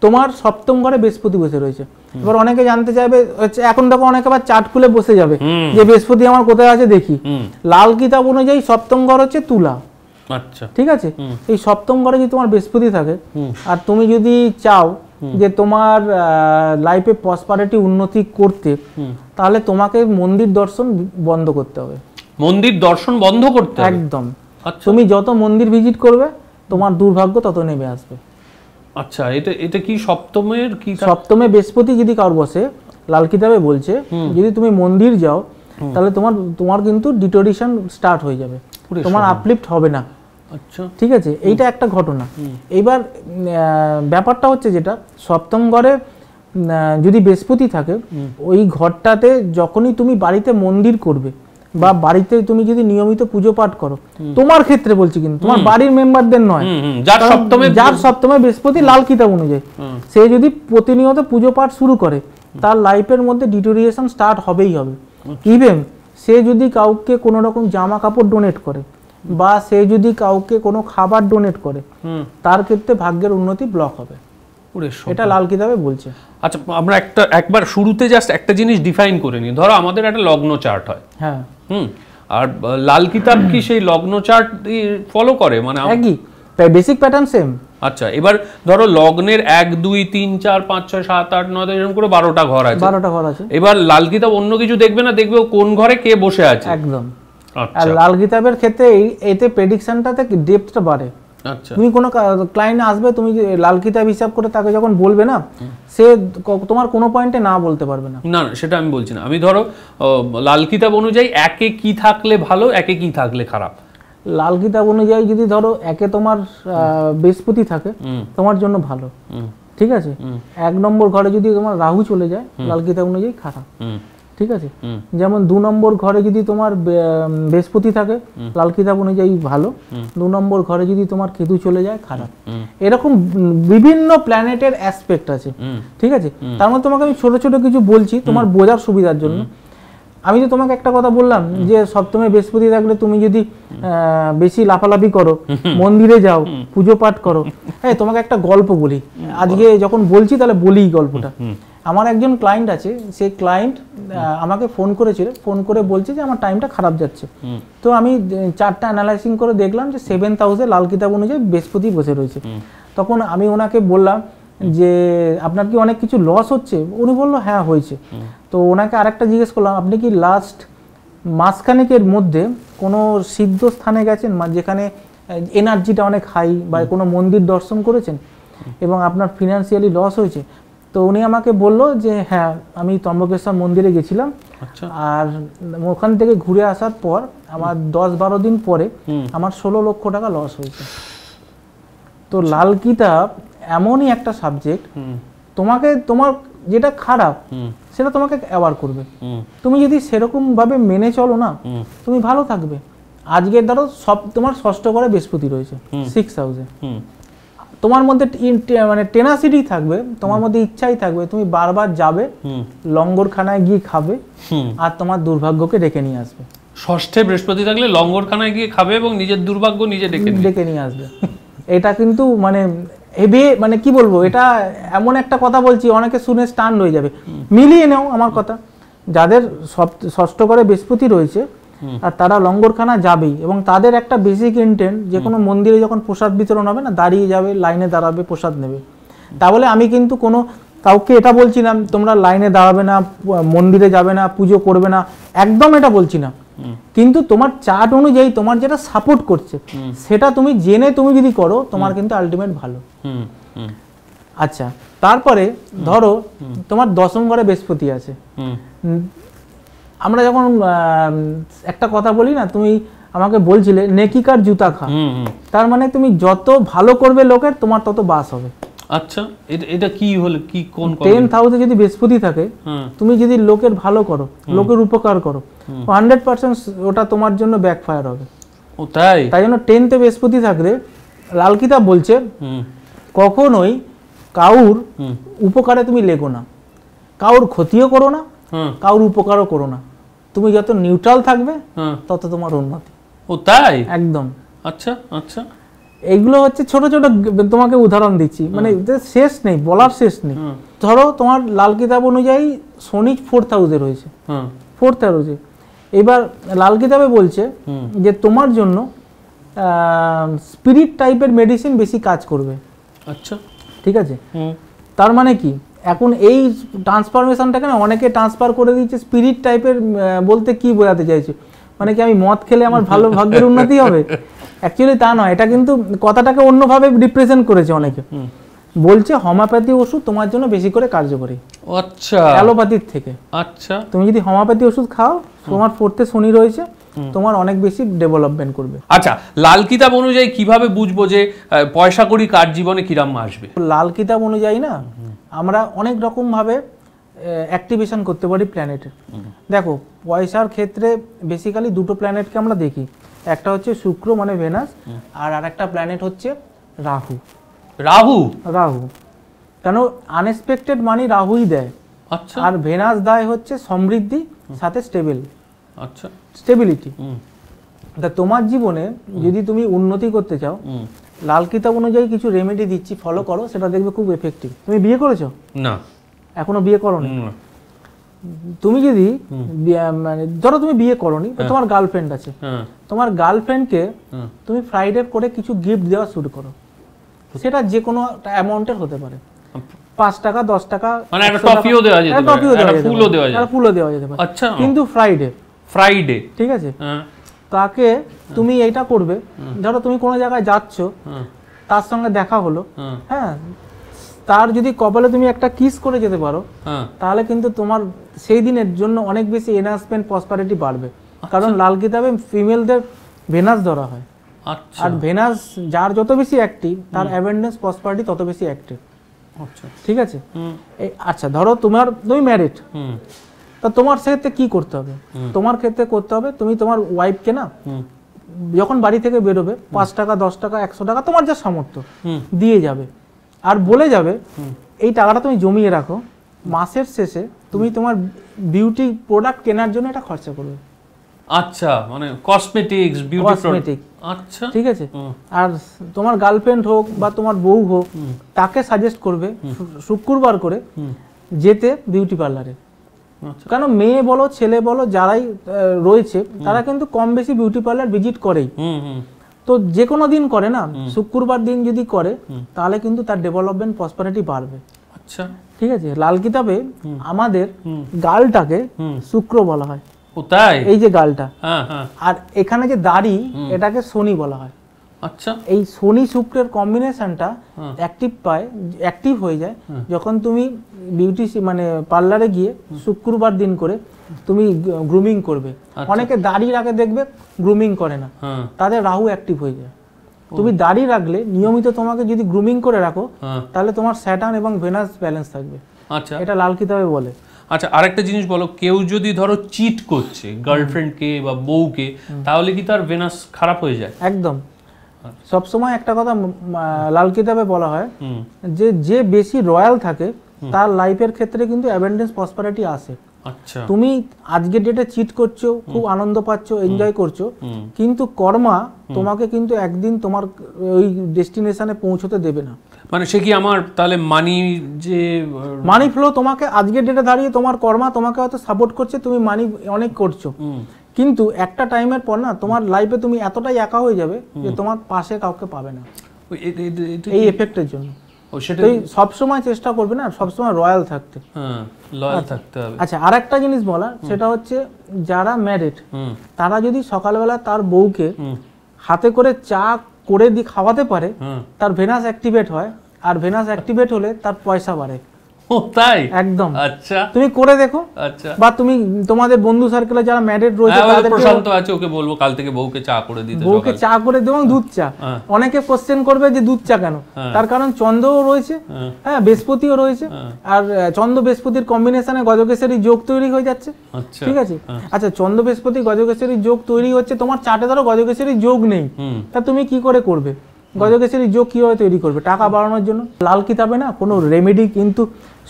Speaker 2: তোমার সপ্তম ঘরে বৃহস্পতি বসে রয়েছে। এবার অনেকে জানতে চাইবে, এখন দেখো অনেকে আবার চার্ট খুলে বসে যাবে যে বৃহস্পতি আমার কোথায় আছে দেখি। লাল কিতাব অনুযায়ী সপ্তম ঘর হচ্ছে তুলা।
Speaker 1: আচ্ছা,
Speaker 2: ঠিক আছে, এই সপ্তম ঘরে যদি তোমার বৃহস্পতি থাকে, আর তুমি যদি চাও যে তোমার লাইফে প্রসপারিটি উন্নতি করতে, তাহলে তোমাকে মন্দির দর্শন বন্ধ করতে হবে।
Speaker 1: মন্দির দর্শন বন্ধ করতে হবে
Speaker 2: একদম। তুমি যত মন্দির ভিজিট করবে, তোমার দুর্ভাগ্য তত নেমে আসবে।
Speaker 1: আচ্ছা, এটা কি সপ্তমের কি?
Speaker 2: সপ্তমে বৃহস্পতি যদি কার বসে, লাল কিতাবে বলছে যদি তুমি মন্দির যাও, তাহলে তোমার কিন্তু ডিটোরিয়েশন স্টার্ট হয়ে যাবে, তোমার আপলিফট হবে না।
Speaker 1: আচ্ছা,
Speaker 2: ঠিক আছে, এইটা একটা ঘটনা। এইবার ব্যাপারটা হচ্ছে যেটা, সপ্তম ঘরে যদি বৃহস্পতি থাকে, ওই ঘরটাতে যখনই তুমি বাড়িতে মন্দির করবে, বা বাড়িতে তুমি যদি নিয়মিত পুজো পাঠ করো, তোমার ক্ষেত্রে বলছি কিন্তু তোমার বাড়ির মেম্বারদের নয়, যার সপ্তমে বৃহস্পতি লাল কিতাব অনুযায়ী সে যদি প্রতিনিয়ত পুজো পাঠ শুরু করে, তার লাইফের মধ্যে ডিটোরিয়েশন স্টার্ট হবেই হবে। ইভেন সে যদি কাউকে কোনো রকম জামা কাপড় ডোনেট করে বা সে যদি কাউকে কোনো খাবার ডোনেট করে, তার ক্ষেত্রে ভাগ্যের উন্নতি ব্লক হবে। এটা লাল কিতাবে বলছে।
Speaker 1: আচ্ছা, আমরা একবার শুরুতে জাস্ট একটা জিনিস ডিফাইন করে নিই। ধরো আমাদের একটা লগ্ন চার্ট হয়,
Speaker 2: হ্যাঁ,
Speaker 1: আর লাল কিতাব কি সেই লগ্ন চার্ট ফলো করে? মানে
Speaker 2: একই বেসিক প্যাটার্ন সেম।
Speaker 1: আচ্ছা, এবার ধরো লগ্নের 1 2 3 4 5 6 7 8 9 10 এরকম করে 12টা ঘর আছে।
Speaker 2: 12টা ঘর আছে।
Speaker 1: এবার লাল কিতাব অন্য কিছু দেখবে না, দেখবে কোন ঘরে কে বসে আছে
Speaker 2: একদম। আর লাল কিতাবের ক্ষেত্রে এতে প্রেডিকশনটাতে ডেপথটা বাড়ে।
Speaker 1: আচ্ছা,
Speaker 2: তুমি কোনো ক্লায়েন্ট আসবে, তুমি লাল কিতাব হিসাব করে তাকে যখন বলবে না, সে তোমার কোনো পয়েন্টে না বলতে পারবে না।
Speaker 1: না সেটা আমি বলছি না। আমি ধরো লাল কিতাব অনুযায়ী একে কি থাকলে ভালো, একে কি থাকলে খারাপ।
Speaker 2: লাল কিতাব অনুযায়ী যদি ধরো একে তোমার বৃহস্পতি থাকে, তোমার জন্য ভালো, ঠিক আছে। 1 নম্বর ঘরে যদি তোমার রাহু চলে যায়, লাল কিতাব অনুযায়ী খারাপ, ঠিক আছে। যেমন 2 নম্বর ঘরে যদি তোমার বৃহস্পতি থাকে, লাল কিতাব অনুযায়ী ভালো। 2 নম্বর ঘরে যদি তোমার কেতু চলে যায়, খারাপ। এরকম বিভিন্ন প্ল্যানেটের অ্যাসপেক্ট আছে, ঠিক আছে। তার মধ্যে তোমাকে আমি ছোট ছোট কিছু বলছি তোমার বোঝার সুবিধার জন্য। আমি তো তোমাকে একটা কথা বললাম যে সপ্তমে বৃহস্পতি থাকলে তুমি যদি বেশি লাফালাফি করো, মন্দিরে যাও, পুজো পাঠ করো। হ্যাঁ, তোমাকে একটা গল্প বলি আজকে, যখন বলছি তাহলে বলি গল্পটা। আমার একজন ক্লায়েন্ট আছে, সেই ক্লায়েন্ট আমাকে ফোন করেছিল, ফোন করে বলছে যে আমার টাইমটা খারাপ যাচ্ছে। তো আমি 4টা অ্যানালাইসিং করে দেখলাম যে 7th হাউসে লাল কিতাব অনুযায়ী বৃহস্পতি বসে রয়েছে। তখন আমি ওনাকে বললাম যে আপনার কি অনেক কিছু লস হচ্ছে? উনি বললো হ্যাঁ হয়েছে। তো ওনাকে আরেকটা জিজ্ঞেস করলাম, আপনি কি লাস্ট মাসখানেকের মধ্যে কোনো সিদ্ধ স্থানে গেছেন যেখানে এনার্জিটা অনেক হাই, বা কোনো মন্দির দর্শন করেছেন এবং আপনার ফিনান্সিয়ালি লস হয়েছে? তো উনি আমাকে বললো যে হ্যাঁ, আমি ত্রম্বকেশ্বর মন্দিরে গেছিলাম, আর ওখান থেকে ঘুরে আসার পর আমার 10-12 দিন পরে আমার 16 লক্ষ টাকা লস হয়েছে। তো লাল কিতাব এমনই একটা সাবজেক্ট, তোমাকে তোমার যেটা খারাপ সেটা তোমাকে অ্যাওয়ার করবে। তুমি যদি সেরকম ভাবে মেনে চলো না, তুমি ভালো থাকবে। আজকে ধরো সব তোমার 6ষ্ঠ ঘরে বৃহস্পতি রয়েছে, 6th হাউসে, তোমার মধ্যে মানে টেনাসিটি থাকবে, তোমার মধ্যে ইচ্ছাই থাকবে, তুমি বারবার যাবে, লঙ্গরখানায় গিয়ে খাবে, আর তোমার দুর্ভাগ্যকে ডেকে নিয়ে আসবে।
Speaker 1: 6ষ্ঠে বৃহস্পতি থাকলে লঙ্গরখানায় গিয়ে খাবে এবং নিজের দুর্ভাগ্য নিজে
Speaker 2: ডেকে নিয়ে আসবে। এটা কিন্তু মানে মানে কি বলবো, এটা এমন একটা কথা বলছি অনেকে শুনে স্টান্ড হয়ে যাবে। মিলিয়ে নাও আমার কথা, যাদের 6ষ্ঠ ঘরে বৃহস্পতি রয়েছে আর তারা লঙ্গরখানা যাবেই, এবং তাদের একটা বেসিক ইন্টেন্ট, যে কোনো মন্দিরে যখন প্রসাদ বিতরণ হবে না, দাঁড়িয়ে যাবে, লাইনে দাঁড়াবে, প্রসাদ নেবে। তা বলে আমি কিন্তু কোনো কাউকে এটা বলছি না তোমরা লাইনে দাঁড়াবে না, মন্দিরে যাবে না, পুজো করবে না, একদম এটা বলছি না। কিন্তু তোমার চার্ট অনুযায়ী তোমার যেটা সাপোর্ট করছে সেটা তুমি জেনে তুমি যদি করো, তোমার কিন্তু আলটিমেট ভালো। আচ্ছা, তারপরে ধরো তোমার 10ম ঘরে বৃহস্পতি আছে। আমরা যখন একটা কথা বলি না, তুমি আমাকে বলছিলে নেকিকার জুতা খা, তার মানে তুমি যত ভালো করবে লোকের, তোমার তত বাস হবে।
Speaker 1: আচ্ছা, এটা কি হলো, কি কোন
Speaker 2: 10th হাউসে যদি বৃহস্পতি থাকে, তুমি যদি লোকের ভালো করো, লোকের উপকার করো, 100% ওটা তোমার জন্য ব্যাকফায়ার হবে।
Speaker 1: ও তাই?
Speaker 2: তাই জন্য 10th বৃহস্পতি থাকলে লাল কিতাব বলছে কখনোই কাউর উপকারে তুমি লেগো না, কাউর ক্ষতিও করো না, কাউর উপকারও করো না। তুমি যত নিউট্রাল থাকবে তত তোমার উন্নতি।
Speaker 1: ও তাই?
Speaker 2: একদম।
Speaker 1: আচ্ছা আচ্ছা,
Speaker 2: এইগুলো হচ্ছে ছোট ছোট তোমাকে উদাহরণ দিচ্ছি, মানে শেষ নেই, বলার শেষ নেই। ধরো তোমার লাল কিতাব অনুযায়ী শনি 4th হাউসে রয়েছে, 4th হাউসে। এবার লাল কিতাবে বলছে যে তোমার জন্য স্পিরিট টাইপের মেডিসিন বেশি কাজ করবে।
Speaker 1: আচ্ছা,
Speaker 2: ঠিক আছে। তার মানে কি, এখন এই ট্রান্সফরমেশনটাকে না অনেকে ট্রান্সফার করে দিচ্ছে স্পিরিট টাইপের, বলতে কি বোঝাতে চাইছে, মানে কি আমি মদ খেলে আমার ভালো ভাগ্যের উন্নতি হবে? অ্যাকচুয়ালি তা নয়, এটা কিন্তু কথাটাকে অন্যভাবে রিপ্রেজেন্ট করেছে অনেকে। বলছে হোমিওপ্যাথি ওষুধ তোমার জন্য বেশি করে কার্যকরী,
Speaker 1: আচ্ছা,
Speaker 2: অ্যালোপ্যাথির থেকে।
Speaker 1: আচ্ছা,
Speaker 2: তুমি যদি হোমিওপ্যাথি ওষুধ খাও, তোমার 4th শনি রয়েছে, তোমার অনেক বেশি ডেভেলপমেন্ট করবে।
Speaker 1: আচ্ছা, লাল কিতাব অনুযায়ী কিভাবে বুঝবো যে পয়সা কড়ি কার জীবনে কিরাম আসবে?
Speaker 2: লাল কিতাব অনুযায়ী না আমরা অনেক রকম ভাবে অ্যাক্টিভেশন করতে পারি প্ল্যানেটের। দেখো পয়সার ক্ষেত্রে বেসিক্যালি দুটো প্ল্যানেটকে আমরা দেখি, একটা হচ্ছে শুক্র মানে ভেনাস, আর আরেকটা প্ল্যানেট হচ্ছে রাহু।
Speaker 1: রাহু
Speaker 2: রাহু কেন আনএক্সপেক্টেড মানি রাহুই দেয়।
Speaker 1: আচ্ছা।
Speaker 2: আর ভেনাস দেয় হচ্ছে সমৃদ্ধি সাথে
Speaker 1: আচ্ছা
Speaker 2: স্টেবিলিটি। তা তোমার জীবনে যদি তুমি উন্নতি করতে চাও, লাল কিতাব অনুযায়ী কিছু রেমেডি দিচ্ছি, ফলো করো, সেটা দেখবে খুব এফেক্টিভ। তুমি বিয়ে করেছো?
Speaker 1: না,
Speaker 2: এখনো বিয়ে করোনি? তুমি যদি মানে ধরো তুমি বিয়ে করোনি, তোমার গার্লফ্রেন্ড আছে, তোমার গার্লফ্রেন্ডকে তুমি ফ্রাইডে করে কিছু গিফট দেওয়া শুরু করো। সেটা যে কোনো অ্যামাউন্টের হতে পারে, 5 টাকা 10 টাকা,
Speaker 1: মানে একটা টপিও দেওয়া যেতে পারে, একটা ফুলও দেওয়া যেতে পারে।
Speaker 2: আচ্ছা, কিন্তু ফ্রাইডে ঠিক আছে। তাকে তুমি এইটা করবে, ধরো তুমি কোনো জায়গায় যাচ্ছ, তার সঙ্গে দেখা হলো, হ্যাঁ, তার যদি কপালে তুমি একটা কিস করে যেতে পারো, তাহলে কিন্তু তোমার সেই দিনের জন্য অনেক বেশি এনহান্সমেন্ট প্রসপারিটি বাড়বে। কারণ লাল কিতাবে ফিমেলদের ভেনাস ধরা হয়, আর ভেনাস যার যত বেশি অ্যাক্টিভ, তার অ্যাবেন্ডেন্স প্রসপারিটি তত বেশি অ্যাক্টিভ। ঠিক আছে। আচ্ছা, ধরো তুমি ম্যারিড, তা তোমার ক্ষেত্রে কি করতে হবে? তোমার ক্ষেত্রে করতে হবে, তুমি তোমার ওয়াইফকে না যখন বাড়ি থেকে বেরোবে, 5 টাকা 10 টাকা 100 টাকা তোমার যা সামর্থ্য দিয়ে যাবে, আর বলে যাবে এই টাকাটা তুমি জমিয়ে রাখো, মাসের শেষে তুমি তোমার বিউটি প্রোডাক্ট কেনার জন্য এটা খরচা করবে।
Speaker 1: আচ্ছা, মানে কসমেটিক্স, বিউটি প্রোডাক্ট। আচ্ছা,
Speaker 2: ঠিক আছে। আর তোমার গার্লফ্রেন্ড হোক বা তোমার বউ হোক, তাকে সাজেস্ট করবে শুক্রবার করে যেতে বিউটি পার্লারে। কারণ মেয়ে বলো ছেলে বলো যারাই রয়েছে, তারা কিন্তু কম বেশি বিউটি পার্লার ভিজিট করেই। তো যে কোনো দিন করে না, শুক্রবার দিন যদি করে, তাহলে কিন্তু তার ডেভেলপমেন্ট প্রসপারিটি বাড়বে। আচ্ছা, ঠিক আছে। লাল কিতাবে আমাদের গালটাকে শুক্র বলা হয়, এই যে গালটা, আর এখানে যে দাড়ি, এটাকে শনি বলা হয়। আচ্ছা, এই শনি শুক্রের কম্বিনেশনটা অ্যাক্টিভ হয়ে যায় যখন তুমি বিউটি মানে পার্লারে গিয়ে শুক্রবার দিন করে তুমি গ্রুমিং করবে। অনেকে দাড়ি রাখে দেখবে গ্রুমিং করে না, তাদের রাহু অ্যাক্টিভ হয়ে যায়। তুমি দাড়ি রাখলে নিয়মিত তোমাকে যদি গ্রুমিং করে রাখো, তাহলে তোমার স্যাটার্ন এবং ভেনাস ব্যালেন্স থাকবে। আচ্ছা, এটা লাল কিতাবে বলে।
Speaker 1: আচ্ছা, আরেকটা জিনিস বলো, কেউ যদি ধরো চিট করছে গার্লফ্রেন্ডকে বা বউকে, তাহলে কি তার ভেনাস খারাপ হয়ে যায়?
Speaker 2: একদম। সবসময় একটা কথা লাল কিতাবে বলা হয় যে যে বেশি রয়্যাল থাকে, তার লাইফের ক্ষেত্রে কিন্তু অ্যাবেন্ডেন্স প্রসপারিটি আসে। আচ্ছা, তুমি আজকে ডেটে চিট করছো, খুব আনন্দ পাচ্ছো, এনজয় করছো, কিন্তু কর্মা তোমাকে কিন্তু একদিন তোমার ওই ডেস্টিনেশনে পৌঁছতে দেবে না।
Speaker 1: মানে সে কি আমার তাহলে মানি
Speaker 2: ফ্লো তোমাকে আজকে ডেটে দাঁড়িয়ে তোমার কর্মা তোমাকে হয়তো সাপোর্ট করছে, তুমি মানি অনেক করছো, কিন্তু একটা টাইমের পর না তোমার লাইফে তুমি এতটাই একা হয়ে যাবে যে তোমার পাশে কাউকে পাবে না। এই এফেক্টের জন্য সবসময় চেষ্টা করবে না সবসময় রয়্যাল থাকতে। আচ্ছা, আর একটা জিনিস বলা, সেটা হচ্ছে যারা ম্যারিড, তারা যদি সকালবেলা তার বউকে হাতে করে চা করে দিয়ে খাওয়াতে পারে, তার ভেনাস অ্যাক্টিভেট হয়, আর ভেনাস অ্যাক্টিভেট হলে তার পয়সা বাড়ে।
Speaker 1: তাই?
Speaker 2: একদম।
Speaker 1: আচ্ছা,
Speaker 2: তুমি করে দেখো। আচ্ছা, বা তুমি তোমাদের বন্ধু সার্কেলে যারা ম্যারিড রয়েছে,
Speaker 1: তাদের প্রশান্ত আছে, ওকে বলবো কাল থেকে বউকে চা করে দিতে,
Speaker 2: বউকে চা করে দেবো, দুধ চা। অনেকে কোশ্চেন করবে যে দুধ চা কেন, তার কারণ চন্দ্রও রয়েছে, হ্যাঁ, বৃহস্পতিও রয়েছে, আর চন্দ্র বৃহস্পতির কম্বিনেশনে গজকেশরী যোগ তৈরি হয়ে যাচ্ছে। ঠিক আছে। আচ্ছা, চন্দ্র বৃহস্পতি গজকেশরী যোগ তৈরি হচ্ছে, তোমার চার্টে ধরো গজকেশরী যোগ নেই, তা তুমি কি করে করবে? গজকেশরী যোগ কিভাবে তৈরি করবে? টাকা বাড়ানোর জন্য। লাল কিতাবে না কোনো রেমেডি কিন্তু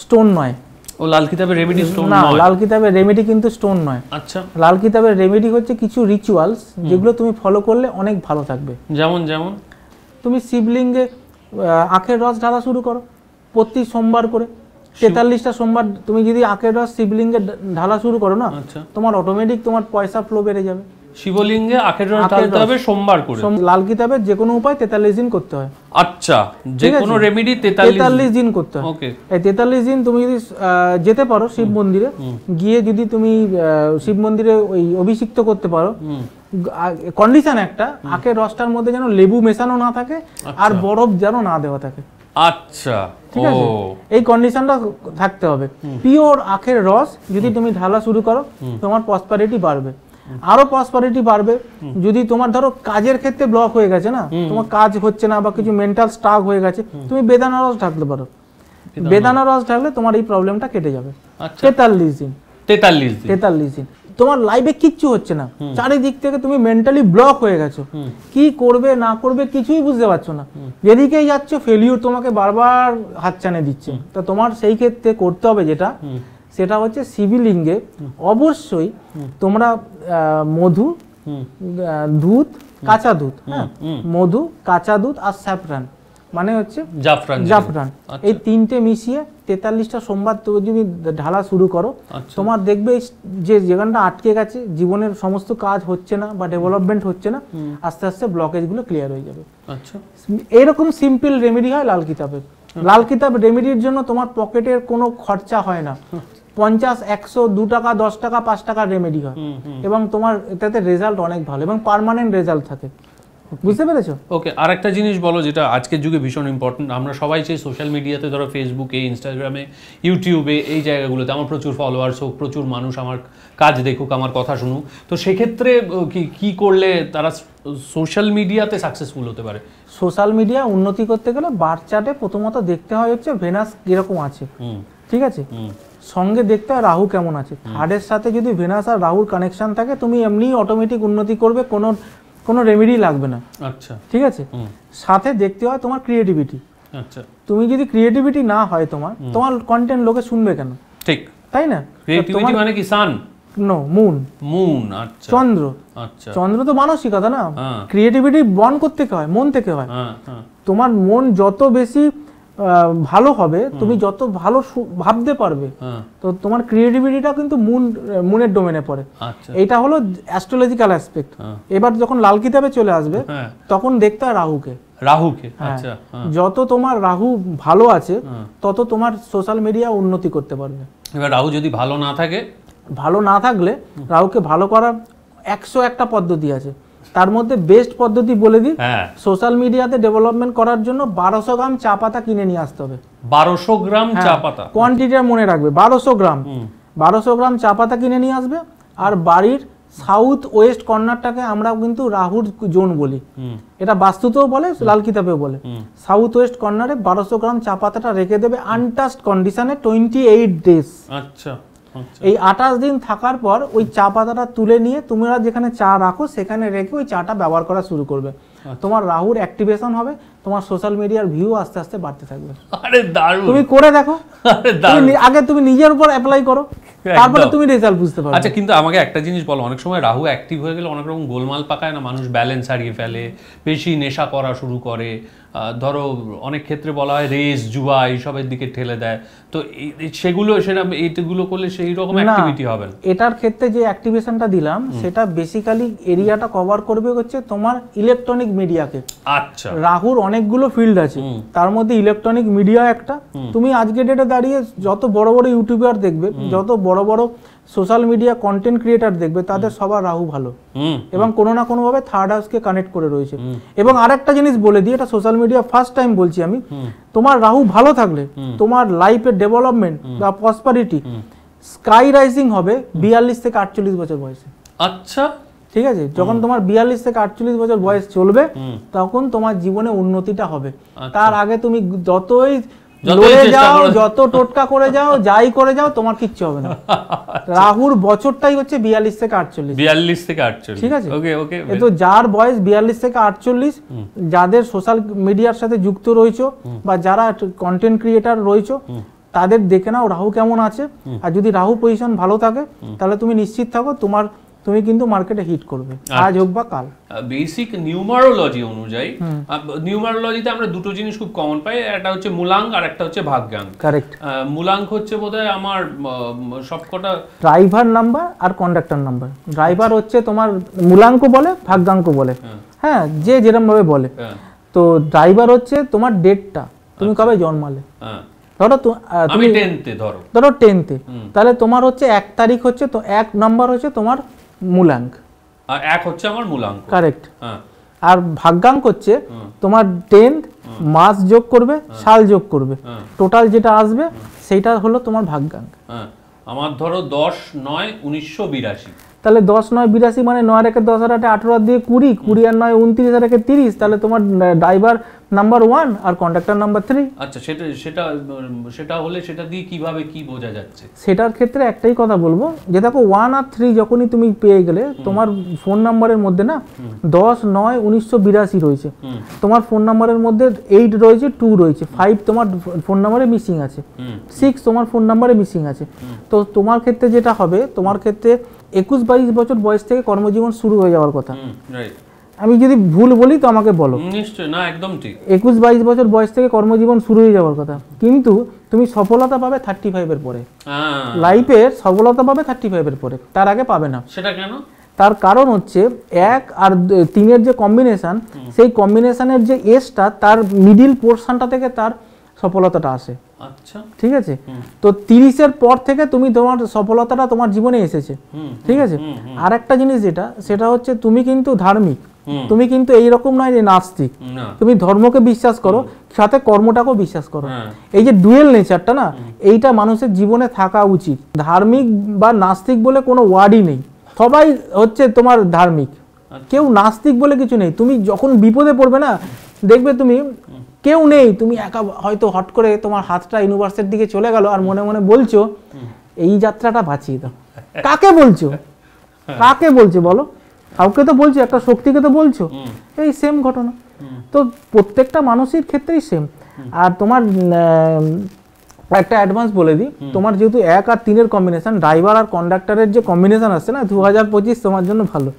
Speaker 2: স্টোন নয়।
Speaker 1: ও, লাল কিতাবে রেমেডি স্টোন
Speaker 2: না, লাল কিতাবে রেমেডি কিন্তু স্টোন নয়। আচ্ছা, লাল কিতাবের রেমেডি হচ্ছে কিছু রিচুয়ালস, যেগুলো তুমি ফলো করলে অনেক ভালো থাকবে।
Speaker 1: যেমন
Speaker 2: তুমি শিবলিঙ্গে আখের রস ঢালা শুরু করো প্রতি সোমবার করে, 43টা সোমবার তুমি যদি আখের রস শিবলিঙ্গে ঢালা শুরু করো না, তোমার অটোমেটিক তোমার পয়সা ফ্লো বেড়ে যাবে।
Speaker 1: শিবলিঙ্গে আখের রস ঢালতে হবে সোমবার করে।
Speaker 2: লাল কিতাবে যে কোনো উপায় 43 দিন করতে হয়।
Speaker 1: আচ্ছা, যে কোনো রেমেডি
Speaker 2: 43 দিন করতে হয়। ওকে, এই 43 দিন তুমি যদি যেতে পারো শিব মন্দিরে, গিয়ে যদি তুমি শিব মন্দিরে ওই অভিষিক্ত করতে পারো, কন্ডিশন একটা, আখের রসটার মধ্যে যেন লেবু মেশানো না থাকে, আর বরফ যেন না দেওয়া থাকে।
Speaker 1: আচ্ছা,
Speaker 2: ঠিক আছে, এই কন্ডিশনটা থাকতে হবে। পিওর আখের রস যদি তুমি ঢালা শুরু করো, তোমার প্রসপারিটি বাড়বে। আরো প্রসপারিটি বাড়বে যদি তোমার ধরো কাজের ক্ষেত্রে ব্লক হয়ে গেছে না, তোমার কাজ হচ্ছে না বা কিছু মেন্টাল স্ট্রাক হয়ে গেছে, তুমি বেদানা রস ঢাকতে পারো। বেদানা রস ঢাকলে তোমার এই প্রবলেমটা কেটে যাবে।
Speaker 1: আচ্ছা
Speaker 2: 43 দিন।
Speaker 1: 43 দিন
Speaker 2: তোমার লাইফে কিচ্ছু হচ্ছে না, চারিদিক থেকে তুমি মেন্টালি ব্লক হয়ে গেছো, কি করবে না করবে কিছুই বুঝতে পারছো না, যেদিকেই যাচ্ছ ফেলিউর তোমাকে বারবার হাতছানি দিচ্ছে। তো তোমার সেই ক্ষেত্রে করতে হবে যেটা, সেটা হচ্ছে শিবলিঙ্গে অবশ্যই তোমরা মধু, দুধ, কাঁচা দুধ, হ্যাঁ মধু, কাঁচা দুধ আর স্যাফরান মানে হচ্ছে জাফরান, এই তিনটে মিশিয়ে 43টা সোমবার তো যদি ঢালা শুরু করো, তোমার দেখবে যে যেখানটা আটকে গেছে, জীবনের সমস্ত কাজ হচ্ছে না বা ডেভেলপমেন্ট হচ্ছে না, আস্তে আস্তে ব্লকেজগুলো ক্লিয়ার হয়ে যাবে। আচ্ছা, এরকম সিম্পল রেমেডি হয় লাল কিতাবের। লাল কিতাব রেমেডির জন্য তোমার পকেটের কোনো খরচা হয় না, 50, 100, 2 টাকা, 10 টাকা, 5 টাকার রেমেডি হয়, এবং তোমার এটাতে রেজাল্ট অনেক ভালো এবং পার্মানেন্ট রেজাল্ট থাকে। বুঝতে পেরেছো?
Speaker 1: ওকে, আর একটা জিনিস বলো যেটা আজকের যুগে ভীষণ ইম্পর্টেন্ট। আমরা সবাই চাই সোশ্যাল মিডিয়াতে, ধরো ফেসবুকে, ইনস্টাগ্রামে, ইউটিউবে, এই জায়গাগুলোতে আমার প্রচুর ফলোয়ার্স হোক, প্রচুর মানুষ আমার কাজ দেখুক, আমার কথা শুনুক। তো সেক্ষেত্রে কি করলে তারা সোশ্যাল মিডিয়াতে সাকসেসফুল হতে পারে?
Speaker 2: সোশ্যাল মিডিয়া উন্নতি করতে গেলে বার চার্টে প্রথমত দেখতে হয় হচ্ছে ভেনাস কিরকম আছে, ঠিক আছে, সঙ্গে দেখতে হয় রাহু কেমন আছে। থার্ডের সাথে যদি ভেনাস আর রাহুর কানেকশন থাকে, তুমি এমনি অটোমেটিক উন্নতি করবে, কোনো রেমেডি লাগবে না। আচ্ছা, ঠিক আছে। সাথে দেখতে হয় তোমার ক্রিয়েটিভিটি। আচ্ছা, তুমি যদি ক্রিয়েটিভিটি না হয় তোমার কন্টেন্ট লোকে শুনবে কেন? ঠিক, তাই না?
Speaker 1: ক্রিয়েটিভিটি মানে কি? সান?
Speaker 2: No, moon. আচ্ছা, চন্দ্র। আচ্ছা, চন্দ্র তো মানসিকতা না, ক্রিয়েটিভিটি বর্ন করতে হয়, মন থেকে হয়। তোমার মন যত বেশি ভালো হবে, তুমি যত ভালো ভাবতে পারবে, তো তোমার ক্রিয়েটিভিটিটা কিন্তু মুনের ডোমেনে পড়ে। এইটা হলো অ্যাস্ট্রোলজিক্যাল অ্যাসপেক্ট। এবার যখন লাল কিতাবে চলে আসবে, তখন দেখতে হয় রাহুকে। আচ্ছা, যত তোমার রাহু ভালো আছে, তত তোমার সোশ্যাল মিডিয়া উন্নতি করতে পারবে।
Speaker 1: এবার রাহু যদি ভালো না থাকে,
Speaker 2: ভালো না থাকলে রাহুকে ভালো করার 101টা পদ্ধতি আছে। তার মধ্যে বেস্ট পদ্ধতি বলে দিই, সোশ্যাল মিডিয়াতে ডেভেলপমেন্ট করার জন্য 1200 গ্রাম চা পাতা কিনে নিয়ে আসতে হবে।
Speaker 1: 1200 গ্রাম চা পাতা,
Speaker 2: কোয়ান্টিটিটা মনে রাখবে, 1200 গ্রাম। 1200 গ্রাম চা পাতা কিনে নিয়ে আসবে। আর বাড়ির সাউথ ওয়েস্ট কর্নারটাকে আমরা কিন্তু রাহুর জোন বলি, এটা বাস্তুতেও বলে, লাল কিতাবেও বলে। সাউথ ওয়েস্ট কর্নারে 1200 গ্রাম চা পাতাটা রেখে দেবে আনটাস্ট কন্ডিশনে 28 ডেজ। আচ্ছা, এই 28 দিন থাকার পর ওই চা পাতাটা তুলে নিয়ে তোমরা যেখানে চা রাখো সেখানে রেখে ওই চাটা ব্যবহার করা শুরু করবে। তোমার রাহুর অ্যাক্টিভেশন হবে, তোমার সোশ্যাল মিডিয়ার ভিউ আস্তে আস্তে বাড়তে থাকবে।
Speaker 1: আরে দারুণ,
Speaker 2: তুমি করে দেখো, আগে তুমি নিজের উপর অ্যাপ্লাই করো, তারপরে তুমি রেজাল্ট বুঝতে পারবে।
Speaker 1: আচ্ছা, কিন্তু আমাকে একটা জিনিস বলো, অনেক সময় রাহু অ্যাক্টিভ হয়ে গেলে অনেক রকম গোলমাল পাকায় না, মানুষ ব্যালেন্স হারিয়ে ফেলে, বেশি নেশা করা শুরু করে, ধরো অনেক ক্ষেত্রে বলা হয় রেস, জুয়া এইসবের দিকে ঠেলে দেয়। তো এইগুলো করলে সেই রকম অ্যাক্টিভিটি হবে না।
Speaker 2: এটার ক্ষেত্রে যে অ্যাক্টিভেশনটা দিলাম সেটা বেসিক্যালি এরিয়াটা কভার করবে হচ্ছে তোমার ইলেকট্রনিক মিডিয়াকে। আচ্ছা, রাহুর অনেকগুলো ফিল্ড আছে, তার মধ্যে ইলেকট্রনিক মিডিয়া একটা। তুমি আজকে ডেটে দাঁড়িয়ে যত বড় বড় ইউটিউবার দেখবে, যত বড় বড় সোশ্যাল মিডিয়া কন্টেন্ট ক্রিয়েটার দেখবে, তাদের সবার রাহু ভালো এবং কোনো না কোনো ভাবে থার্ড হাউসকে কানেক্ট করে রয়েছে। এবং আরেকটা জিনিস বলে দিই, এটা সোশ্যাল মিডিয়া ফার্স্ট টাইম বলছি আমি, তোমার রাহু ভালো থাকলে তোমার লাইফের ডেভেলপমেন্ট বা প্রসপারিটি স্কাই রাইজিং হবে 42 থেকে 48 বছর বয়সে। আচ্ছা, ঠিক আছে, যখন তোমার 42 থেকে 48 বছর বয়স চলবে, তখন তোমার জীবনে উন্নতিটা হবে। তার আগে তুমি যতই লড়ে যাও, যত টোটকা করে যাও, যাই করে যাও, তোমার কিচ্ছু হবে না। রাহুর বছরটাই হচ্ছে 42 থেকে 48। ঠিক আছে, তো যার বয়স 42 থেকে 48, যাদের সোশ্যাল মিডিয়ার সাথে যুক্ত রয়েছে বা যারা কন্টেন্ট ক্রিয়েটার রয়েছে, তাদের দেখে নাও রাহু কেমন আছে। আর যদি রাহু পজিশন ভালো থাকে, তাহলে তুমি নিশ্চিত থাকো তুমি কিন্তু মার্কেটে হিট করবে, আজ হোক বা কাল।
Speaker 1: বেসিক নিউমারোলজি অনুযায়ী, নিউমারোলজিতে আমরা দুটো জিনিস খুব কমন পাই, একটা হচ্ছে মূলাঙ্ক আর একটা হচ্ছে ভাগ্যাঙ্ক। কারেক্ট। মূলাঙ্ক হচ্ছে বোধহয় আমার সবকটা
Speaker 2: ড্রাইভার নাম্বার আর কন্ডাক্টর নাম্বার। ড্রাইভার হচ্ছে তোমার মূলাঙ্ক বলে, ভাগ্যাঙ্ক বলে, হ্যাঁ, যে যেরকম ভাবে বলে। তো ড্রাইভার হচ্ছে তোমার ডেটটা, তুমি কবে জন্মালে। ধরো তুমি 10th ধরো 10th, তাহলে তোমার হচ্ছে 1 তারিখ হচ্ছে, তো 1 নাম্বার হচ্ছে তোমার মূলাঙ্ক,
Speaker 1: আর 1 হচ্ছে আমার মূলাঙ্ক।
Speaker 2: কারেক্ট। আর ভাগ্যাঙ্ক হচ্ছে তোমার 10th মাস যোগ করবে, সাল যোগ করবে, টোটাল যেটা আসবে সেইটা হলো তোমার ভাগ্যাঙ্ক।
Speaker 1: আমার ধরো 10/9/1982,
Speaker 2: তাহলে 10/9/82 মানে 9 রেখে 10 আর 8 18 দিয়ে 20, 20 আর 9 29 আর 30, তাহলে তোমার ড্রাইভার নাম্বার 1 আর কন্ডাক্টর নাম্বার 3।
Speaker 1: আচ্ছা, সেটা হলে সেটা দিয়ে কিভাবে কি বোঝা যাচ্ছে?
Speaker 2: সেটার ক্ষেত্রে একটাই কথা বলবো যে দেখো 1 আর 3 যখনই তুমি পেয়ে গেলে, তোমার ফোন নাম্বারের মধ্যে না 10/9/1982 রয়েছে, তোমার ফোন নাম্বারের মধ্যে 8 রয়েছে, 2 রয়েছে, 5 তোমার ফোন নাম্বারে মিসিং আছে, 6 তোমার ফোন নাম্বারে মিসিং আছে। তো তোমার ক্ষেত্রে যেটা হবে, তোমার ক্ষেত্রে 21-22 বছর বয়স থেকে কর্মজীবন শুরু হয়ে যাওয়ার কথা। আমি যদি ভুল বলি তো আমাকে বলো।
Speaker 1: নিশ্চয় না, একদম ঠিক।
Speaker 2: 21-22 বছর বয়স থেকে কর্মজীবন শুরু হয়ে যাওয়ার কথা, কিন্তু তুমি সফলতা পাবে 35 এর পরে। লাইফের সফলতা পাবে 35 এর পরে, তার আগে পাবে না।
Speaker 1: সেটা কেন?
Speaker 2: তার কারণ হচ্ছে 1 আর 3 এর যে কম্বিনেশন, সেই কম্বিনেশনের যে এজটা, তার মিডিল পোর্শনটা থেকে তার সফলতাটা আসে।
Speaker 1: আচ্ছা,
Speaker 2: ঠিক আছে। তো 30 এর পর থেকে তুমি তোমার সফলতাটা তোমার জীবনে এসেছে। ঠিক আছে। আর একটা জিনিস যেটা, সেটা হচ্ছে তুমি কিন্তু ধার্মিক, তুমি কিন্তু এইরকম নয় যে নাস্তিক, তুমি ধর্মকে বিশ্বাস করো, সাথে কর্মটাকেও বিশ্বাস করো। এই যে ডুয়েল নেচারটা না, এইটা মানুষের জীবনে থাকা উচিত। ধার্মিক বা নাস্তিক বলে কোনো ওয়ার্ডই নেই, সবাই হচ্ছে তোমার ধার্মিক, কেউ নাস্তিক বলে কিছু নেই। তুমি যখন বিপদে পড়বে না, দেখবে তুমি কেউ নেই, তুমি একা, হয়তো হট করে তোমার হাতটা ইউনিভার্সের দিকে চলে গেল আর মনে মনে বলছো এই যাত্রাটা বাঁচিয়ে দাও। কাকে বলছো? কাকে বলছো বলো? কাউকে তো বলছো, একটা শক্তিকে তো বলছো। এই সেম ঘটনা তো প্রত্যেকটা মানুষের ক্ষেত্রেই সেম। আর তোমার একটা অ্যাডভান্স বলে দিই, তোমার যেহেতু 1 আর 3 এর কম্বিনেশন, ড্রাইভার আর কন্ডাক্টরের যে কম্বিনেশন আসছে না, 2025 তোমার জন্য ভালো।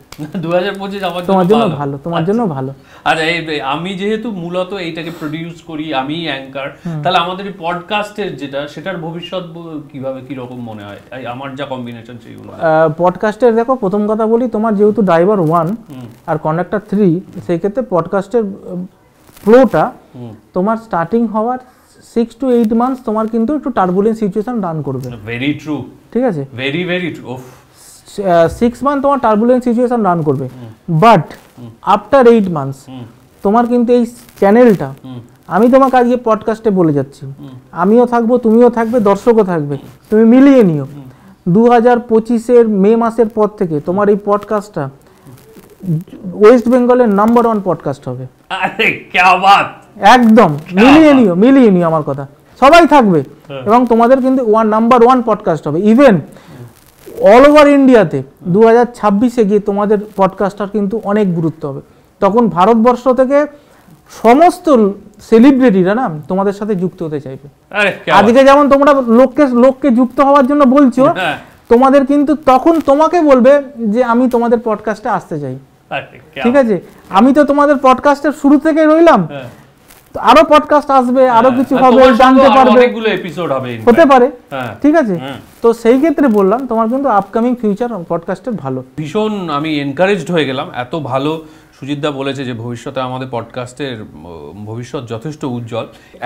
Speaker 1: 2025
Speaker 2: তোমার জন্য ভালো, তোমার জন্য ভালো।
Speaker 1: আচ্ছা, আমি যেহেতু মূলত এইটাকে প্রডিউস করি, আমি অ্যাঙ্কার, তাহলে আমাদের এই পডকাস্টের যেটা, সেটার ভবিষ্যৎ কিভাবে কি রকম মনে হয়? আমার যা কম্বিনেশন সেইগুলো।
Speaker 2: পডকাস্টের দেখো, প্রথম কথা বলি, তোমার যেহেতু ড্রাইভার 1 আর কন্ডাক্টর 3, সেই ক্ষেত্রে পডকাস্টের ফ্লোটা তোমার স্টার্টিং হওয়ার 6 to 8 মান্থস তোমার কিন্তু একটু টার্বুলেন্ট সিচুয়েশন রান করবে।
Speaker 1: Very true. ঠিক আছে, ভেরি ভেরি ট্রু।
Speaker 2: 6 মান্থ তোমার টার্বুলেন্ট সিচুয়েশন রান করবে, বাট আফটার 8 মান্থস তোমার কিন্তু এই চ্যানেলটা, আমি তোমাকে আজকে পডকাস্টে বলে যাচ্ছি, আমিও থাকবো, তুমিও থাকবে, দর্শকও থাকবে, তুমি মিলিয়ে নিও। 2025-এর মে মাসের পর থেকে তোমার এই পডকাস্টটা ওয়েস্ট বেঙ্গলের নাম্বার 1 পডকাস্ট হবে।
Speaker 1: আরে क्या बात!
Speaker 2: একদম মিলিয়ে নিও আমার কথা, সবাই থাকবে এবং তোমাদের কিন্তু নাম্বার 1 পডকাস্ট হবে। ইভেন অল ওভার ইন্ডিয়াতে 2026-এ গিয়ে তোমাদের পডকাস্টটার কিন্তু অনেক গুরুত্ব হবে। তখন ভারতবর্ষ থেকে সমস্ত সেলিব্রিটিরা না তোমাদের সাথে যুক্ত হতে চাইবে। আজকে যেমন তোমরা লোককে যুক্ত হওয়ার জন্য বলছো, তোমাদের কিন্তু তখন তোমাকে বলবে যে আমি তোমাদের পডকাস্টে আসতে চাই। ঠিক আছে, আমি তো তোমাদের পডকাস্টের শুরু থেকে রইলাম, আরো পডকাস্ট আসবে, আরো কিছু হবে, জানতে পারবে, অনেকগুলো এপিসোড হবে, হতে পারে। ঠিক আছে, তো সেই ক্ষেত্রে বললাম তোমার কিন্তু আপকামিং ফিউচার পডকাস্টের ভালো।
Speaker 1: ভীষণ আমি এনকারেজড হয়ে গেলাম, এত ভালো সুজিতদা বলেছে যে ভবিষ্যতে আমাদের পডকাস্টের ভবিষ্যৎ যথেষ্ট উজ্জ্বল।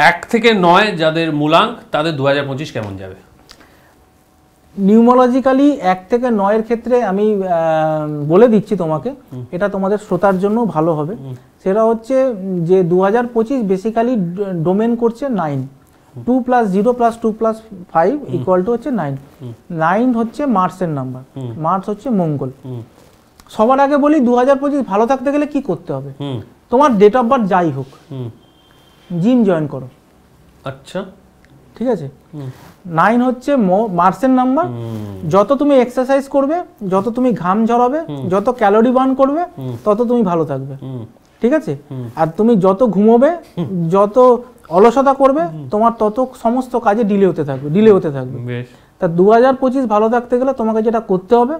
Speaker 1: 1 থেকে 9 যাদের মূলাঙ্ক, তাদের 2025 কেমন যাবে?
Speaker 2: নিউমোলজিক্যালি 1 থেকে 9 এর ক্ষেত্রে আমি বলে দিচ্ছি তোমাকে, এটা তোমাদের শ্রোতার জন্য ভালো হবে। সেটা হচ্ছে যে 2025 বেসিক্যালি ডোমেন করছে 9, 2 + 0 + 2 + 5 = হচ্ছে 9। 9 হচ্ছে মার্সের নাম্বার, মার্স হচ্ছে মঙ্গল। সবার আগে বলি 2025 ভালো থাকতে গেলে কি করতে হবে। তোমার ডেট অফ বার্থ যাই হোক, জিম জয়েন করো। আচ্ছা, ঠিক আছে। 9 হচ্ছে মার্সের নাম্বার। যত তুমি এক্সারসাইজ করবে, যত তুমি ঘাম ঝরাবে, যত ক্যালোরি বার্ন করবে, তত তুমি ভালো থাকবে। ঠিক আছে। আর তুমি যত ঘুমোবে, যত অলসতা করবে, তোমার তত সমস্ত কাজে ডিলে হতে থাকবে। তা 2025 ভালো থাকতে গেলে তোমাকে যেটা করতে হবে,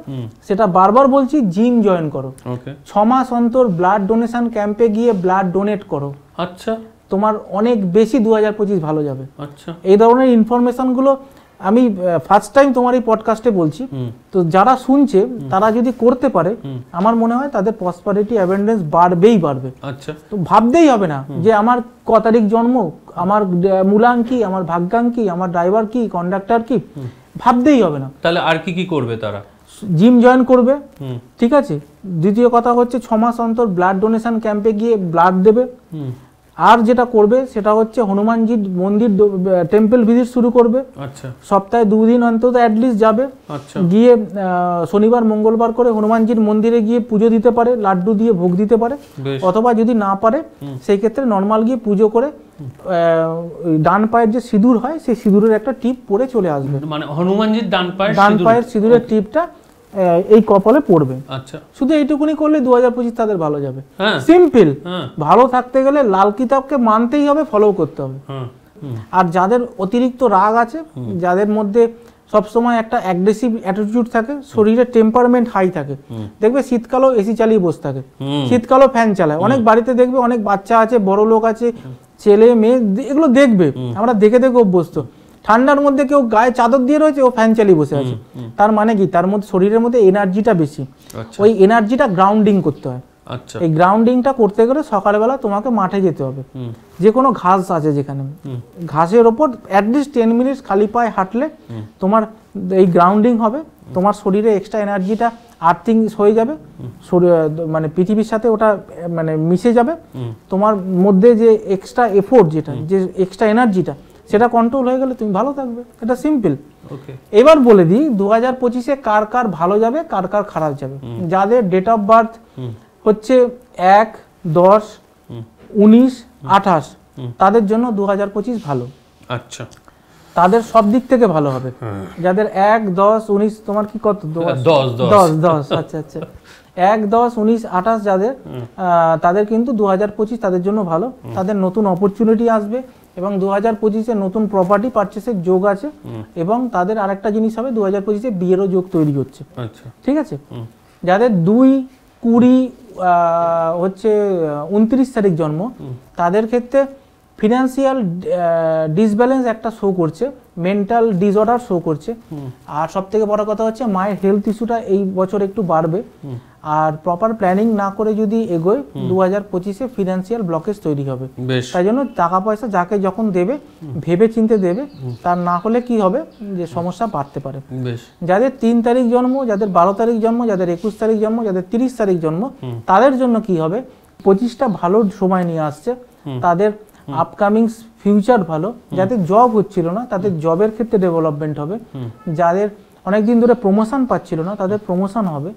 Speaker 2: সেটা বারবার বলছি, জিম জয়েন করো। 6 মাস অন্তর ব্লাড ডোনেশন ক্যাম্পে গিয়ে ব্লাড ডোনেট করো। আচ্ছা, তোমার অনেক বেশি 2025 ভালো যাবে। আচ্ছা, এই ধরনের ইনফরমেশনগুলো আমি ফার্স্ট টাইম তোমার এই পডকাস্টে বলছি। তো যারা শুনছে তারা যদি করতে পারে, আমার মনে হয় তাদের প্রসপারিটি অ্যাবেন্ডেন্স বাড়বে। আচ্ছা, তো ভাবতেই হবে না যে আমার ক তারিখ জন্ম, আমার মূলাঙ্ক কি, আমার ভাগ্যাঙ্ক কি, আমার ড্রাইভার কি, কন্ডাক্টর কি, ভাবতেই হবে না।
Speaker 1: তাহলে আর কি করবে তারা?
Speaker 2: জিম জয়েন করবে। ঠিক আছে। দ্বিতীয় কথা হচ্ছে 6 মাস অন্তর ব্লাড ডোনেশন ক্যাম্পে গিয়ে ব্লাড দেবে। আর যেটা করবে সেটা হচ্ছে হনুমানজির মন্দির টেম্পল ভিজিট শুরু করবে।
Speaker 1: আচ্ছা,
Speaker 2: সপ্তাহে 2 দিন অন্তত অ্যাটলিস্ট যাবে।
Speaker 1: আচ্ছা,
Speaker 2: গিয়ে শনিবার মঙ্গলবার করে হনুমানজির মন্দিরে গিয়ে পুজো দিতে পারে, লাড্ডু দিয়ে ভোগ দিতে পারে, অথবা যদি না পারে সেই ক্ষেত্রে নর্মাল গিয়ে পুজো করে ডান পায়ের যে সিঁদুর হয় সেই সিঁদুরের একটা টিপ পরে চলে আসবে।
Speaker 1: মানে হনুমানজির ডান
Speaker 2: পায়ের সিঁদুরের টিপটা এই কপালে পড়বে।
Speaker 1: আচ্ছা,
Speaker 2: শুধু এইটুকুনি করলে 2025 তাদের ভালো যাবে।
Speaker 1: হ্যাঁ,
Speaker 2: সিম্পল। ভালো থাকতে গেলে লাল কিতাবকে মানতেই হবে, ফলো করতে হবে। আর যাদের অতিরিক্ত রাগ আছে, যাদের মধ্যে সবসময় একটা অ্যাগ্রেসিভ অ্যাটিটিউড থাকে, শরীরের টেম্পারমেন্ট হাই থাকে, দেখবে শীতকালেও এসি চালিয়ে বসে থাকে, শীতকালেও ফ্যান চালায়। অনেক বাড়িতে দেখবে অনেক বাচ্চা আছে, বড় লোক আছে, ছেলে মেয়ে, এগুলো দেখবে, আমরা দেখে দেখে অভ্যস্ত। ঠান্ডার মধ্যে কেউ গায়ে চাদর দিয়ে রয়েছে, ও ফ্যান চালিয়ে বসে আছে। তার মানে কি? তার মধ্যে শরীরের মধ্যে এনার্জিটা বেশি। ওই এনার্জিটা গ্রাউন্ডিং করতে হয়। এই গ্রাউন্ডিংটা করতে গেলে সকালবেলা তোমাকে মাঠে যেতে হবে। যে কোনো ঘাস আছে যেখানে, ঘাসের ওপর অ্যাটলিস্ট 10 মিনিট খালি পায়ে হাঁটলে তোমার এই গ্রাউন্ডিং হবে, তোমার শরীরে এক্সট্রা এনার্জিটা আর্থিং হয়ে যাবে, মানে পৃথিবীর সাথে ওটা মানে মিশে যাবে। তোমার মধ্যে যে এক্সট্রা এফোর্ট, যেটা যে এক্সট্রা এনার্জিটা, সেটা কন্ট্রোল হয়ে গেলে তুমি ভালো থাকবে। এটা সিম্পল। এবার বলে দিই 2025-এ কার কার ভালো যাবে, কার কার খারাপ যাবে। যাদের ডেট অফ বার্থ হচ্ছে 1, 10, 19, 28, তাদের জন্য 2025 ভালো।
Speaker 1: আচ্ছা,
Speaker 2: তাদের সব দিক থেকে ভালো হবে। যাদের 1, 10, 19, তোমার কি কত? 10। আচ্ছা আচ্ছা, 1, 10, 19, 28 যাদের, তাদের কিন্তু 2025 তাদের জন্য ভালো। তাদের নতুন অপরচুনিটি আসবে এবং 2025-এ নতুন প্রপার্টি পারচেসের যোগ আছে। এবং তাদের আরেকটা জিনিস হবে, 2025-এ বিয়েরও যোগ তৈরি হচ্ছে। ঠিক আছে। যাদের 2, 20, হচ্ছে 29 তারিখ জন্ম, তাদের ক্ষেত্রে ফিনান্সিয়াল ডিসব্যালেন্স একটা শো করছে, মেন্টাল ডিসঅর্ডার শো করছে। আর সব থেকে বড় কথা হচ্ছে মায়ের হেলথ ইস্যুটা এই বছর একটু বাড়বে। আর প্রপার প্ল্যানিং না করে যদি এগোয়, 2025-এ ফিনান্সিয়াল ব্লকেজ তৈরি হবে। তাই জন্য টাকা পয়সা যাকে যখন দেবে ভেবে চিন্তে দেবে, তার না হলে কি হবে যে সমস্যা বাড়তে পারে। যাদের 3 তারিখ জন্ম, যাদের 12 তারিখ জন্ম, যাদের 21 তারিখ জন্ম, যাদের 30 তারিখ জন্ম, তাদের জন্য কি হবে, 25টা ভালো সময় নিয়ে আসছে। তাদের আপকামিং ফিউচার ভালো। যাদের জব হচ্ছিল না, তাদের জবের ক্ষেত্রে ডেভেলপমেন্ট হবে। যাদের অনেকদিন ধরে প্রমোশন পাচ্ছিল না, তাদের প্রমোশন হবে।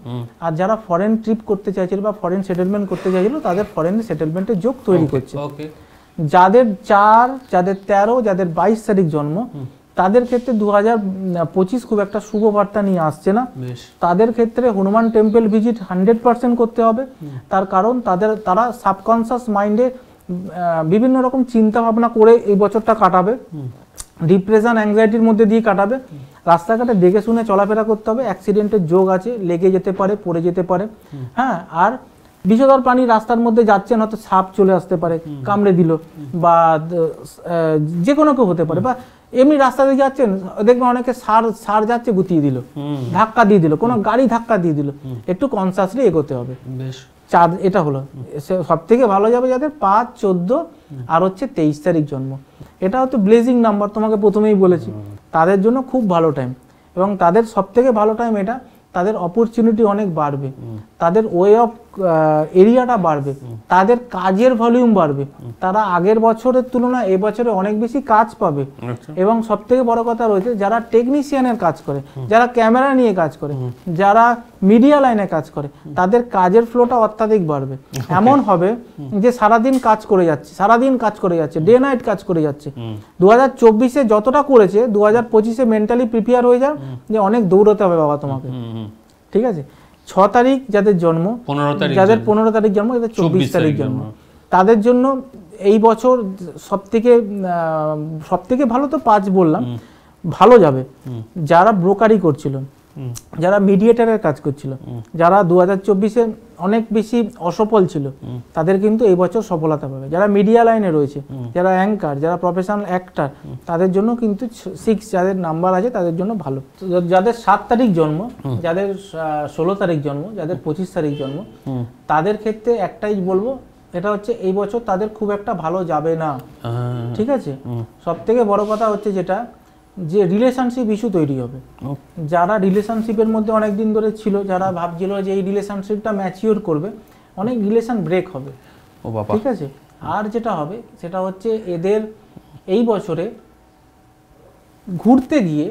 Speaker 2: আর যারা ফরেন ট্রিপ করতে চাইছিল বা ফরেন সেটেলমেন্ট করতে চাইছিল, তাদের ফরেন সেটেলমেন্টের যোগ তৈরি করছে। যাদের 4, যাদের 13, যাদের 22 তারিখ জন্ম, তাদের ক্ষেত্রে 2025 খুব একটা শুভ বার্তা নিয়ে আসছে না। তাদের ক্ষেত্রে হনুমান টেম্পল ভিজিট 100% করতে হবে। তার কারণ তারা সাবকনসিয়াস মাইন্ডে বিভিন্ন রকম চিন্তা ভাবনা করে এই বছরটা কাটাবে, ডিপ্রেশন অ্যাংজাইটির মধ্যে দিয়ে কাটাবে। রাস্তাঘাটে দেখে শুনে চলাফেরা করতে হবে। অ্যাক্সিডেন্টের যোগ আছে, লেগে যেতে পারে, পড়ে যেতে পারে। হ্যাঁ, আর বিষধর প্রাণী রাস্তার মধ্যে যাচ্ছেন, হয়তো সাপ চলে আসতে পারে, কামড়ে দিল, বা যে কোনো কেউ হতে পারে। বা এমনি রাস্তা দিয়ে যাচ্ছেন, দেখবেন অনেকে সার যাচ্ছে, গুতিয়ে দিল, ধাক্কা দিয়ে দিল, কোনো গাড়ি ধাক্কা দিয়ে দিল। একটু কনসাসলি এগোতে হবে। এটা হলো সব থেকে ভালো যাবে যাদের 5, 14 আর হচ্ছে 23 তারিখ জন্ম। এটা হচ্ছে ব্লেজিং নাম্বার, তোমাকে প্রথমেই বলেছি। তাদের জন্য খুব ভালো টাইম, এবং তাদের সব থেকে ভালো টাইম এটা। তাদের অপরচুনিটি অনেক বাড়বে, তাদের ওয়ে অফ এরিয়াটা বাড়বে, তাদের কাজের ভলিউম বাড়বে। তারা আগের বছরের তুলনায় এবছরে অনেক বেশি কাজ পাবে। এবং সব থেকে বড় কথা রয়েছে, যারা টেকনিশিয়ানের কাজ করে, যারা ক্যামেরা নিয়ে কাজ করে, যারা মিডিয়া লাইনে কাজ করে, তাদের কাজের ফ্লোটা অত্যাধিক বাড়বে। এমন হবে যে সারাদিন কাজ করে যাচ্ছে, ডে নাইট কাজ করে যাচ্ছে। 2024-এ যতটা করেছে, 2025-এ মেন্টালি প্রিপেয়ার হয়ে যাও যে অনেক দৌড়াতে হবে বাবা তোমাকে। ঠিক আছে। 6 তারিখ যাদের জন্ম, যাদের 15 তারিখ জন্ম, যাদের 24 তারিখ জন্ম, তাদের জন্য এই বছর সব থেকে ভালো তো 5 বললাম, ভালো যাবে। যারা ব্রোকারি করছিল, যারা মিডিয়েটারের কাজ করছিল, যারা 2024-এ অনেক বেশি অসফল ছিল, তাদের কিন্তু এই বছর সফলতা পাবে। যারা মিডিয়া লাইনে রয়েছে, যারা অ্যাঙ্কার, যারা প্রফেশনাল অ্যাক্টর, তাদের জন্য কিন্তু 6 যাদের নাম্বার আছে, তাদের জন্য ভালো। যাদের 7 তারিখ জন্ম, যাদের 16 তারিখ জন্ম, যাদের 25 তারিখ জন্ম, তাদের ক্ষেত্রে একটাই বলবো, এটা হচ্ছে এই বছর তাদের খুব একটা ভালো যাবে না। ঠিক আছে। সব থেকে বড় কথা হচ্ছে যেটা, যে রিলেশনশিপ ইস্যু তৈরি হবে। যারা রিলেশনশিপের মধ্যে অনেক দিন ধরে ছিল, যারা ভাবছিল যে এই রিলেশনশিপটা ম্যাচিওর করবে, অনেক রিলেশন ব্রেক হবে। ঠিক আছে। আর যেটা হবে সেটা হচ্ছে এদের এই বছরে ঘুরতে গিয়ে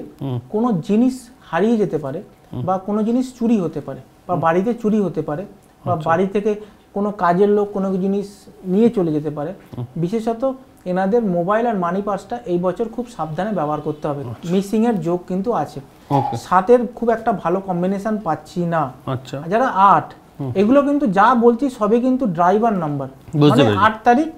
Speaker 2: কোনো জিনিস হারিয়ে যেতে পারে বা কোনো জিনিস চুরি হতে পারে বা বাড়িতে চুরি হতে পারে বা বাড়ি থেকে কোনো কাজের লোক কোনো জিনিস নিয়ে চলে যেতে পারে। বিশেষত এনাদের মোবাইল আর মানি পার্সটা এই বছর খুব সাবধানে ব্যবহার করতে হবে। মিসিং এর যোগ কিন্তু আছে। 7-এর খুব একটা ভালো কম্বিনেশন পাচ্ছি না। যারা 8 এগুলো কিন্তু যা বলছি সবই কিন্তু ড্রাইভার নাম্বার, মানে 8 তারিখ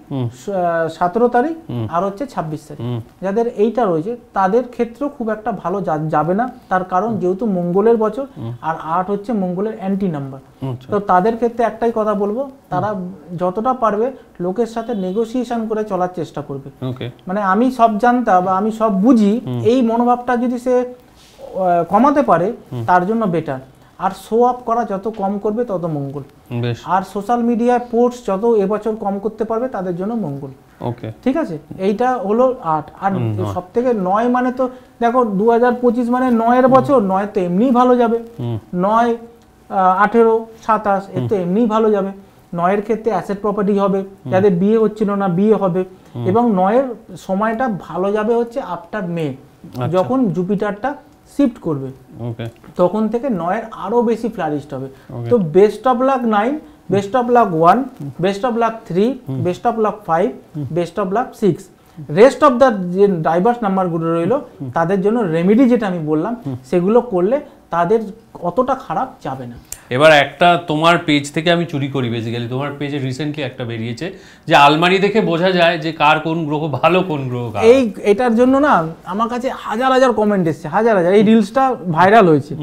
Speaker 2: 17 তারিখ আর হচ্ছে 26 তারিখ যাদের এইটা রয়েছে তাদের ক্ষেত্রেও খুব একটা ভালো যাবে না। তার কারণ যেহেতু মঙ্গলের বছর আর 8 হচ্ছে মঙ্গলের অ্যান্টি নাম্বার। তো তাদের ক্ষেত্রে একটাই কথা বলবো, তারা যতটা পারবে লোকের সাথে নেগোসিয়েশন করে চলার চেষ্টা করবে। মানে আমি সব জানতা বা আমি সব বুঝি এই মনোভাবটা যদি সে কমাতে পারে তার জন্য বেটার। আর শো আপ করা যত কম করবে তত মঙ্গল। আর সোশ্যাল মিডিয়ায় পোস্ট যত এবছর কম করতে পারবে তাদের জন্য মঙ্গল। ঠিক আছে, এইটা হলো 8। আর সব থেকে 9 মানে তো দেখো 2025 মানে 9-এর বছর। 9 তো এমনি ভালো যাবে, 9, 18, 27 এর তো এমনি ভালো যাবে। 9-এর ক্ষেত্রে অ্যাসেট প্রপার্টি হবে, যাদের বিয়ে হচ্ছিল না বিয়ে হবে। এবং 9-এর সময়টা ভালো যাবে হচ্ছে আফটার মে, যখন জুপিটারটা শিফট করবে তখন থেকে 9-এর আরো বেশি ফ্লারিশড হবে। তো best of luck 9, best of luck 1, best of luck 3, best of luck 5, best of luck 6। Rest of the যে ডাইভার্স নাম্বারগুলো রইলো তাদের জন্য রেমেডি যেটা আমি বললাম সেগুলো করলে তাদের অতটা খারাপ যাবে না।
Speaker 1: এবার একটা তোমার পেজ থেকে আমি চুরি করি, বেসিক্যালি তোমার পেজে রিসেন্টলি একটা বেরিয়েছে যে আলমারি দেখে বোঝা যায় যে কার কোন গ্রহ ভালো কোন গ্রহ খারাপ।
Speaker 2: এটার জন্য না আমার কাছে হাজার হাজার কমেন্ট এসেছে, হাজার হাজার। এই রিলসটা ভাইরাল হয়েছে।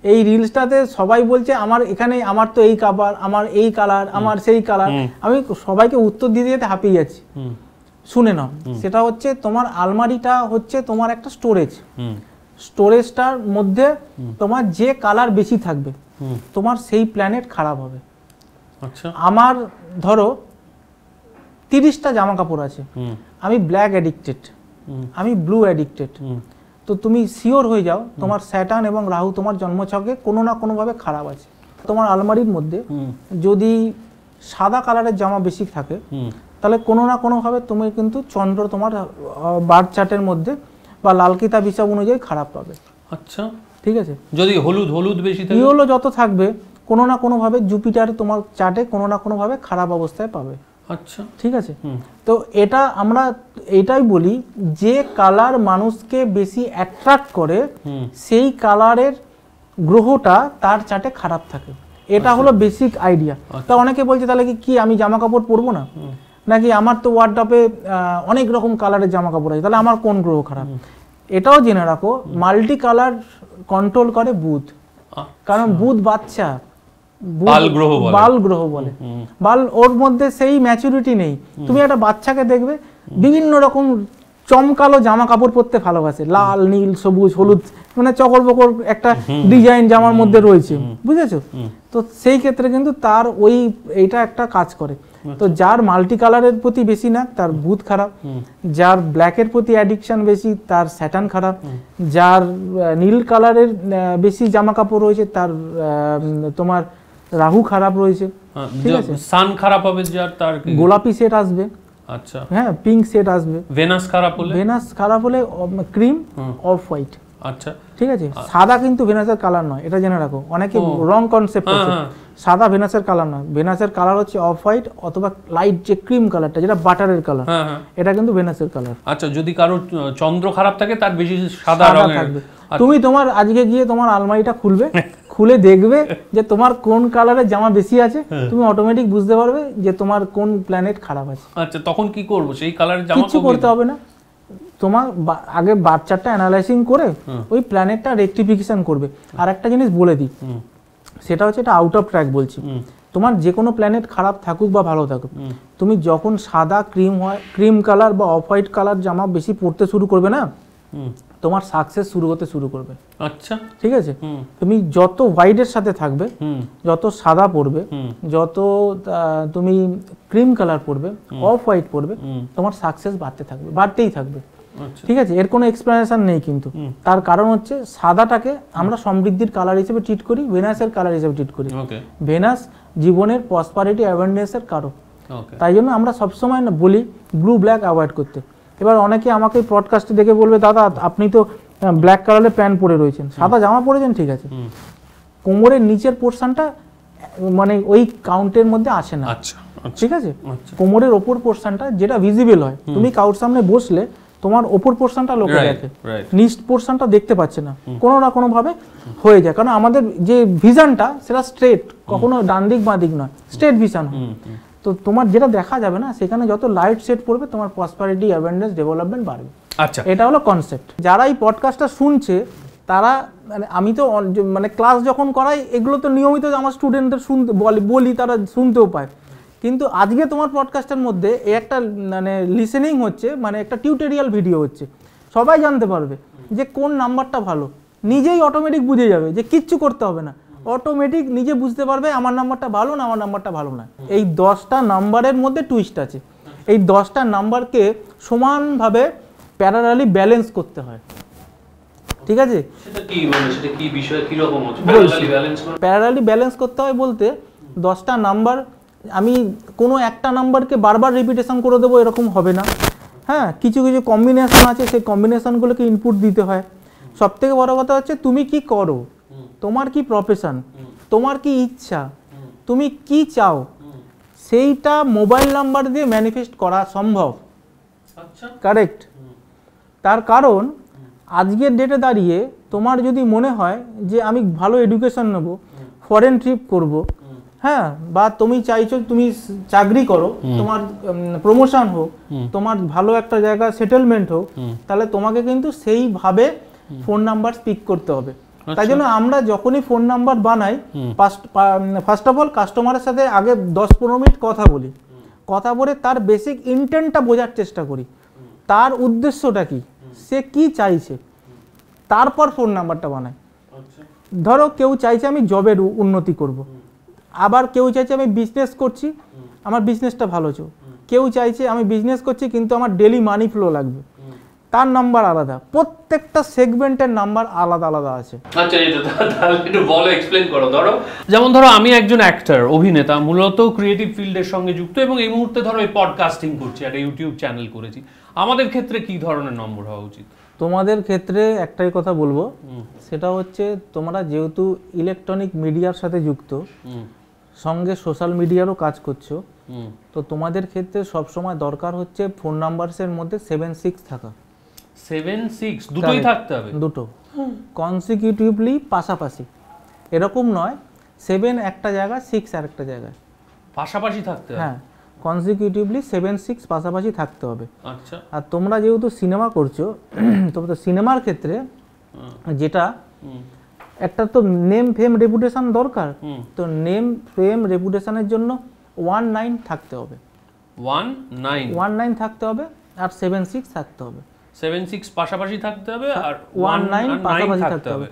Speaker 2: এই রিলসটাতে সবাই বলছে আমার এখানে আমার তো এই কাবার, আমার এই কালার, আমার সেই কালার। আমি সবাইকে উত্তর দিতে দিতে হাঁপিয়ে যাচ্ছি। শুনে নাও, সেটা হচ্ছে তোমার আলমারিটা হচ্ছে তোমার একটা স্টোরেজ। স্টোরেজটার মধ্যে তোমার যে কালার বেশি থাকবে তোমার সেই প্ল্যানেট খারাপ হবে। আমার ধরো 30টা জামা কাপড় আছে, আমি ব্ল্যাক অ্যাডিক্টেড, আমি ব্লু অ্যাডিক্টেড। তো তুমি শিওর হয়ে যাও তোমার স্যাটার্ন এবং রাহু তোমার জন্মছকে কোনো না কোনোভাবে খারাপ আছে। তোমার আলমারির মধ্যে যদি সাদা কালারের জামা বেশি থাকে তাহলে কোনো না কোনোভাবে তুমি কিন্তু চন্দ্র তোমার বার্থ চার্টের মধ্যে বা লাল কিতাব হিসাব অনুযায়ী খারাপ পাবে।
Speaker 1: আচ্ছা,
Speaker 2: ঠিক আছে।
Speaker 1: যদি হলুদ বেশি থাকে,
Speaker 2: ইয়েলো যত থাকবে কোনো না কোনোভাবে জুপিটার তোমার চার্টে কোনো না কোনোভাবে খারাপ অবস্থায় পাবে।
Speaker 1: আচ্ছা,
Speaker 2: ঠিক আছে। তো এটা আমরা এটাই বলি যে কালার মানুষকে বেশি অ্যাট্রাক্ট করে সেই কালারের গ্রহটা তার চার্টে খারাপ থাকে। এটা হলো বেসিক আইডিয়া। তা অনেকে বলছে তাহলে কি আমি জামা কাপড় পরবো না, নাকি আমার তো ওয়ার্ডরোবে অনেক রকম কালারের জামা কাপড় আছে, তাহলে আমার কোন গ্রহ খারাপ? এটাও জেনে রাখো মাল্টি কালার কন্ট্রোল করে বুধ। কারণ বুধ বাচ্চা, বাল গ্রহ বলে। বাল ওর মধ্যে সেই ম্যাচুরিটি নেই। তুমি একটা বাচ্চাকে দেখবে বিভিন্ন রকম চমকালো জামা কাপড় পরতে ভালোবাসে, লাল, নীল, সবুজ, হলুদ, মানে চকর বকর একটা ডিজাইন জামার মধ্যে রয়েছে, বুঝেছো? তো সেই ক্ষেত্রে কিন্তু তার এইটা একটা কাজ করে। তো যার মাল্টি কালারের প্রতি বেশি না তার বুধ খারাপ, যার ব্ল্যাকের প্রতি অ্যাডিকশন বেশি তার স্যাটার্ন খারাপ, যার নীল কালারের বেশি জামা কাপড় রয়েছে তার তোমার রাহু খারাপ রয়েছে। ঠিক আছে,
Speaker 1: সান খারাপ হবে যার, তার
Speaker 2: গোলাপি সেট আসবে।
Speaker 1: আচ্ছা,
Speaker 2: হ্যাঁ, পিঙ্ক সেট আসবে।
Speaker 1: ভেনাস খারাপ হলে
Speaker 2: ক্রিম অফ হোয়াইট।
Speaker 1: আচ্ছা,
Speaker 2: ঠিক আছে। সাদা কিন্তু ভেনাসের কালার নয়, এটা জেনে রাখো। অনেকে রং কনসেপ্ট আছে। সাদা ভেনাসের কালার নয়, ভেনাসের কালার হচ্ছে অফ হোয়াইট অথবা লাইট যে ক্রিম কালারটা, যেটা বাটারের কালার, এটা কিন্তু ভেনাসের কালার।
Speaker 1: আচ্ছা, যদি কারো চন্দ্র খারাপ থাকে তার বেশি সাদা রং থাকবে।
Speaker 2: তুমি তোমার আজকে গিয়ে তোমার আলমারিটা খুলে দেখবে যে তোমার কোন কালারের জামা বেশি আছে, তুমি অটোমেটিক বুঝতে পারবে যে তোমার কোন প্ল্যানেট খারাপ আছে।
Speaker 1: আচ্ছা, তখন কি করব? সেই কালারের জামা
Speaker 2: কিছু করতে হবে না, তোমার আগে বাচ্চাটা অ্যানালাইসিং করে ওই প্ল্যানেটটা রেকটিফিকেশন করবে। আর একটা জিনিস বলে দিই, সেটা হচ্ছে এটা আউট অফ ট্র্যাক বলছি। তোমার যে কোনো প্ল্যানেট খারাপ থাকুক বা ভালো থাকুক, তুমি যখন সাদা, ক্রিম কালার বা অফ হোয়াইট কালার জামা বেশি পরতে শুরু করবে না, তোমার সাকসেস শুরু হতে শুরু করবে।
Speaker 1: আচ্ছা,
Speaker 2: ঠিক আছে। তুমি যত হোয়াইটের সাথে থাকবে, যত সাদা পরবে, যত তুমি ক্রিম কালার পরবে, অফ হোয়াইট পরবে, তোমার সাকসেস বাড়তেই থাকবে। ঠিক আছে, এর কোনো এক্সপ্লেনেশন নেই কিন্তু। তার কারণ হচ্ছে সাদাটাকে আমরা সমৃদ্ধির কালার হিসেবে ট্রিট করি, ভেনাসের কালার হিসেবে ট্রিট করি। ভেনাস জীবনের প্রসপারিটি অ্যাবেন্ডেন্সের কারক। তাই জন্য আমরা সবসময় না বলি ব্লু ব্ল্যাক অ্যাভয়েড করতে। এবার অনেকে আমাকে পডকাস্টে দেখে বলবে, দাদা আপনি তো ব্ল্যাক কালারের প্যান্ট পরে রয়েছেন, সাদা জামা পরেছেন, ঠিক আছে, কোমরের নিচের পোর্শনটা মানে ওই কাউন্টের মধ্যে আসে না, ঠিক আছে? কোমরের ওপর পোর্শনটা যেটা ভিজিবল হয়, তুমি কাউর সামনে বসলে তোমার ওপর পোর্শনটা লোকে দেখে, নিচ পোর্শনটা দেখতে পাচ্ছে না, কোনো না কোনো ভাবে হয়ে যায়, কারণ আমাদের যে ভিশনটা সেটা স্ট্রেট, কখনো ডান দিক বাঁ দিক নয়, স্ট্রেট ভিশন হয়। তো তোমার যেটা দেখা যাবে না, সেখানে যত লাইট সেট পড়বে তোমার প্রসপারিটি, অ্যাওয়ারনেস, ডেভেলপমেন্ট বাড়বে।
Speaker 1: আচ্ছা,
Speaker 2: এটা হলো কনসেপ্ট। যারা এই পডকাস্টটা শুনছে তারা, মানে আমি তো মানে ক্লাস যখন করাই এগুলো তো নিয়মিত আমার স্টুডেন্টদের শুনতে বলি, তারা শুনতেও পায়, কিন্তু আজকে তোমার পডকাস্টের মধ্যে একটা মানে লিসেনিং হচ্ছে, মানে একটা টিউটোরিয়াল ভিডিও হচ্ছে, সবাই জানতে পারবে যে কোন নাম্বারটা ভালো, নিজেই অটোমেটিক বুঝে যাবে, যে কিচ্ছু করতে হবে না, অটোমেটিক নিজে বুঝতে পারবে আমার নাম্বারটা ভালো না, আমার নাম্বারটা ভালো না। এই 10টা নাম্বারের মধ্যে টুইস্ট আছে, এই 10টা নাম্বারকে সমানভাবে প্যারালালি ব্যালেন্স করতে হয়, ঠিক আছে?
Speaker 1: সেটা কি মানে সেটা কি বিষয়, কি রকম হচ্ছে প্যারালালি ব্যালেন্স করা?
Speaker 2: প্যারালালি ব্যালেন্স করতে হয় বলতে 10টা নাম্বার আমি কোনো একটা নাম্বারকে বারবার রিপিটেশন করে দেবো এরকম হবে না, হ্যাঁ, কিছু কিছু কম্বিনেশন আছে, সেই কম্বিনেশনগুলোকে ইনপুট দিতে হয়। সবথেকে বড় কথা হচ্ছে তুমি কি করো, তোমার কি প্রফেশন, তোমার কি ইচ্ছা, তুমি কি চাও, সেইটা মোবাইল নাম্বার দিয়ে ম্যানিফেস্ট করা সম্ভব।
Speaker 1: আচ্ছা,
Speaker 2: কারেক্ট। তার কারণ আজকের ডেটে দাঁড়িয়ে তোমার যদি মনে হয় যে আমি ভালো এডুকেশন নেব, ফরেন ট্রিপ করব, হ্যাঁ, বা তুমি চাইছো তুমি চাকরি করো, তোমার প্রমোশন হোক, তোমার ভালো একটা জায়গা সেটেলমেন্ট হোক, তাহলে তোমাকে কিন্তু সেইভাবে ফোন নাম্বার স্পিক করতে হবে। তাই জন্য আমরা যখনই ফোন নাম্বার বানাই, ফার্স্ট অফ অল কাস্টমারের সাথে আগে 10-15 মিনিট কথা বলি, কথা বলে তার বেসিক ইন্টেন্টটা বোঝার চেষ্টা করি, তার উদ্দেশ্যটা কি, সে কি চাইছে, তারপর ফোন নাম্বারটা বানাই। ধরো কেউ চাইছে আমি জবের উন্নতি করব, আবার কেউ চাইছে আমি বিজনেস করছি, আমার বিজনেসটা ভালো চল, কেউ চাইছে আমি বিজনেস করছি কিন্তু আমার ডেলি মানি ফ্লো লাগবে, তার নাম্বার আলাদা, প্রত্যেকটা সেগমেন্টের নাম্বার আলাদা আলাদা আছে।
Speaker 1: আচ্ছা, এটা তাহলে একটু বলো, এক্সপ্লেইন করো। যেমন ধরো আমি একজন অ্যাক্টর, অভিনেতা, মূলত ক্রিয়েটিভ ফিল্ডের সঙ্গে যুক্ত, এবং এই মুহূর্তে ধরো এই পডকাস্টিং করছি, একটা ইউটিউব চ্যানেল করেছি, আমাদের ক্ষেত্রে কি ধরনের নম্বর হওয়া উচিত?
Speaker 2: তোমাদের ক্ষেত্রে একটাই কথা বলবো, সেটা হচ্ছে তোমরা যেহেতু ইলেকট্রনিক মিডিয়ার সাথে যুক্ত, সঙ্গে সোশ্যাল মিডিয়ারও কাজ করছো, তো তোমাদের ক্ষেত্রে সবসময় দরকার হচ্ছে ফোন নাম্বারসের মধ্যে 7-6 থাকা।
Speaker 1: 7-6 দুটোই থাকতে হবে?
Speaker 2: দুটো কনসিকিউটিভলি পাশাপাশি, এরকম নয় 7 একটা জায়গা, 6 আর একটা জায়গায়,
Speaker 1: পাশাপাশি থাকতে হবে।
Speaker 2: হ্যাঁ, কনসিকিউটিভলি 7-6 পাশাপাশি থাকতে হবে।
Speaker 1: আচ্ছা, আর
Speaker 2: তোমরা যেহেতু সিনেমা করছো, তো সিনেমার ক্ষেত্রে যেটা একটা তো নেম ফেম রেপুটেশন দরকার, তো নেম ফেম রেপুটেশনের জন্য 19 থাকতে হবে, 19 থাকতে হবে, আর 7-6 থাকতে হবে।
Speaker 1: 7-6 পাশাপাশি থাকতে হবে, আর
Speaker 2: 19 পাশাপাশি থাকতে হবে,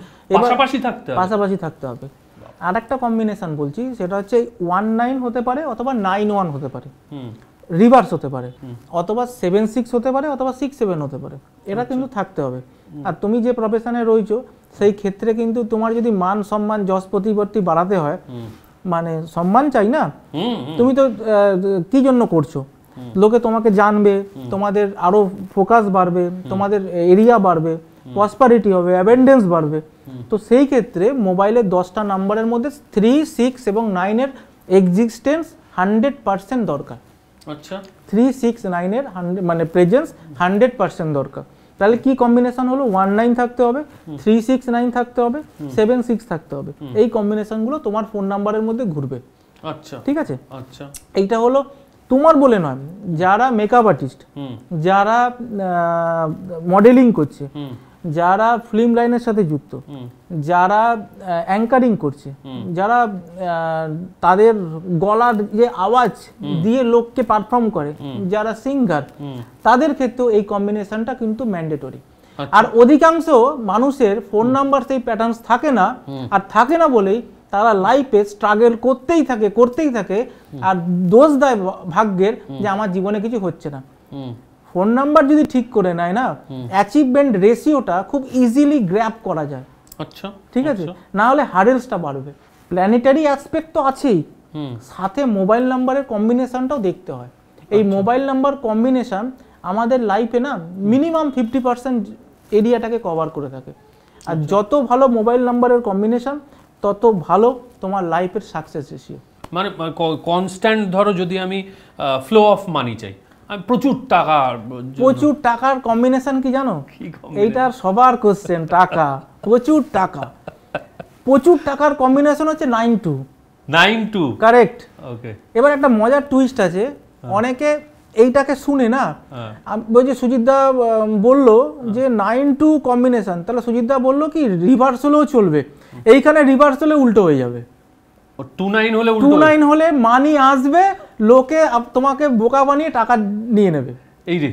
Speaker 2: পাশাপাশি থাকতে হবে। আর একটা কম্বিনেশন বলছি, সেটা হচ্ছে 19 হতে পারে, অথবা 91 হতে পারে, রিভার্স হতে পারে, অথবা 7-6 হতে পারে, অথবা 6-7 হতে পারে, এটা কিন্তু থাকতে হবে। আর তুমি যে প্রফেশনে রয়েছো সেই ক্ষেত্রে কিন্তু তোমার যদি মান সম্মান যশ প্রতিপত্তি বাড়াতে হয়, মানে সম্মান চাই না, তুমি তো কি জন্য করছো, লোকে তোমাকে জানবে, তোমাদের আরো ফোকাস বাড়বে, তোমাদের এরিয়া বাড়বে, প্রসপারিটি হবে, অ্যাবেন্ডেন্স বাড়বে। তো সেই ক্ষেত্রে মোবাইলের 10টা নাম্বারের মধ্যে 3, 6 এবং 9 এর এক্সিস্টেন্স 100% দরকার।
Speaker 1: আচ্ছা,
Speaker 2: 3, 6, 9 এর মানে প্রেজেন্স 100% দরকার। তাহলে কি কম্বিনেশন হলো, 19 থাকতে হবে, 3, 6, 9 থাকতে হবে, 7, 6 থাকতে হবে। এই কম্বিনেশনগুলো তোমার ফোন নাম্বারের মধ্যে ঘুরবে।
Speaker 1: আচ্ছা,
Speaker 2: ঠিক আছে?
Speaker 1: আচ্ছা,
Speaker 2: এইটা হলো তোমার বলে নয়, যারা মেকআপ আর্টিস্ট, যারা মডেলিং করছে, যারা ফিল্ম লাইনের সাথে যুক্ত, যারা অ্যাঙ্কারিং করছে, যারা তাদের গলার যে আওয়াজ দিয়ে লোককে পারফর্ম করে, যারা সিঙ্গার, তাদের ক্ষেত্রেও এই কম্বিনেশনটা কিন্তু ম্যান্ডেটরি। আর অধিকাংশ মানুষের ফোন নাম্বার সেই প্যাটার্নস থাকে না, আর থাকে না বলেই তারা লাইফে স্ট্রাগল করতেই থাকে, আর দোষ দেয় ভাগ্যের যে আমার জীবনে কিছু হচ্ছে না। ফোন নাম্বার যদি ঠিক করে নেয় না, অ্যাচিভমেন্ট রেশিওটা খুব ইজিলি গ্র্যাব করা যায়।
Speaker 1: আচ্ছা,
Speaker 2: ঠিক আছে? না হলে হার্ডেলসটা বাড়বে। প্ল্যানেটারি অ্যাসপেক্ট তো আছেই, সাথে মোবাইল নাম্বারের কম্বিনেশনটাও দেখতে হয়। এই মোবাইল নাম্বার কম্বিনেশন আমাদের লাইফে না মিনিমাম 50% এরিয়াটাকে কভার করে থাকে। আর যত ভালো মোবাইল নাম্বারের কম্বিনেশন তত ভালো তোমার লাইফের সাকসেস রেশিও।
Speaker 1: মানে কনস্ট্যান্ট ধরো যদি আমি ফ্লো অফ মানি চাই, আমি প্রচুর টাকার কম্বিনেশন কি জানো?
Speaker 2: এইটার সবার কোশ্চেন, টাকা, প্রচুর টাকার কম্বিনেশন হচ্ছে 9-2 কারেক্ট।
Speaker 1: ওকে,
Speaker 2: এবার একটা মজার টুইস্ট আছে, অনেকে এইটাকে শুনে না ওই যে সুজিতদা বললো যে 9-2 কম্বিনেশন, তাহলে সুজিতদা বললো কি রিভার্স হলেও চলবে, এইখানে রিভার্স হলে উল্টো হয়ে যাবে। 2-9 হলে মানি আসবে, লোকে তোমাকে বোকা বানিয়ে টাকা নিয়ে নেবে।
Speaker 1: এই রে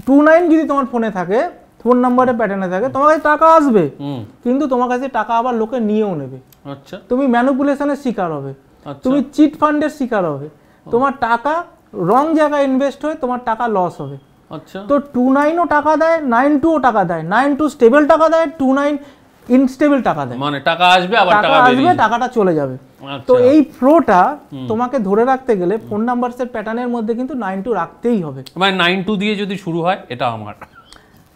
Speaker 2: 2-9 যদি তোমার ফোনে থাকে, ফোন নাম্বারে প্যাটার্নে থাকে, তোমার কাছে টাকা আসবে, কিন্তু তোমার কাছে টাকা আবার লোকে নিয়েও নেবে।
Speaker 1: আচ্ছা,
Speaker 2: তুমি ম্যানিপুলেশনের শিকার হবে, তুমি চিট ফান্ডের শিকার হবে, তোমার টাকা রং জায়গায় ইনভেস্ট হয়ে তোমার টাকা লস হবে।
Speaker 1: আচ্ছা,
Speaker 2: তো 2-9ও টাকা দেয়, 9-2ও টাকা দেয়, 9-2 স্টেবল টাকা দেয়, 2-9 ইনস্টেবল টাকা দেয়।
Speaker 1: মানে টাকা আসবে আবার টাকা
Speaker 2: আসবে, টাকাটা চলে যাবে। তো এই ফ্লোটা তোমাকে ধরে রাখতে গেলে ফোন নাম্বারসের প্যাটার্নের মধ্যে কিন্তু 9-2 রাখতেই হবে।
Speaker 1: মানে 9-2 দিয়ে যদি শুরু হয়, এটা আমার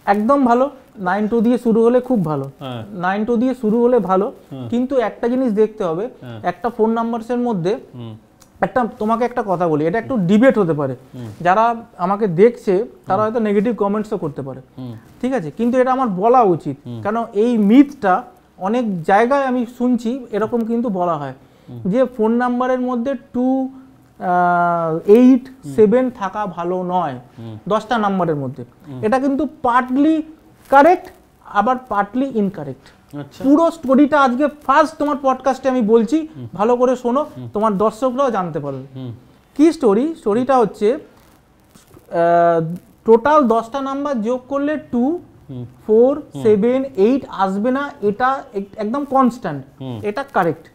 Speaker 2: একদম ভালো। 9-2 দিয়ে শুরু হলে খুব ভালো, 9-2 দিয়ে শুরু হলে ভালো, কিন্তু একটা জিনিস দেখতে হবে, একটা ফোন নাম্বারসের মধ্যে তোমাকে একটা কথা বলি, এটা একটু ডিবেট হতে পারে, যারা আমাকে দেখছে তারা হয়তো নেগেটিভ কমেন্টসও করতে পারে, ঠিক আছে, কিন্তু এটা আমার বলা উচিত, কারণ এই মিথটা অনেক জায়গায় আমি শুনছি এরকম কিন্তু বলা হয় যে ফোন নাম্বারের মধ্যে 2-8-7 থাকা ভালো নয় 10টা নাম্বারের মধ্যে। এটা কিন্তু পার্টলি কারেক্ট, আবার পার্টলি ইনকারেক্ট। পুরো স্টোরিটা আজকে ফার্স্ট তোমার পডকাস্টে আমি বলছি, ভালো করে শোনো, তোমার দর্শকরাও জানতে পারবে কি স্টোরি। স্টোরিটা হচ্ছে টোটাল 10টা নাম্বার যোগ করলে 2-4-7-8 আসবে না, এটা একদম কনস্ট্যান্ট, এটা কারেক্ট।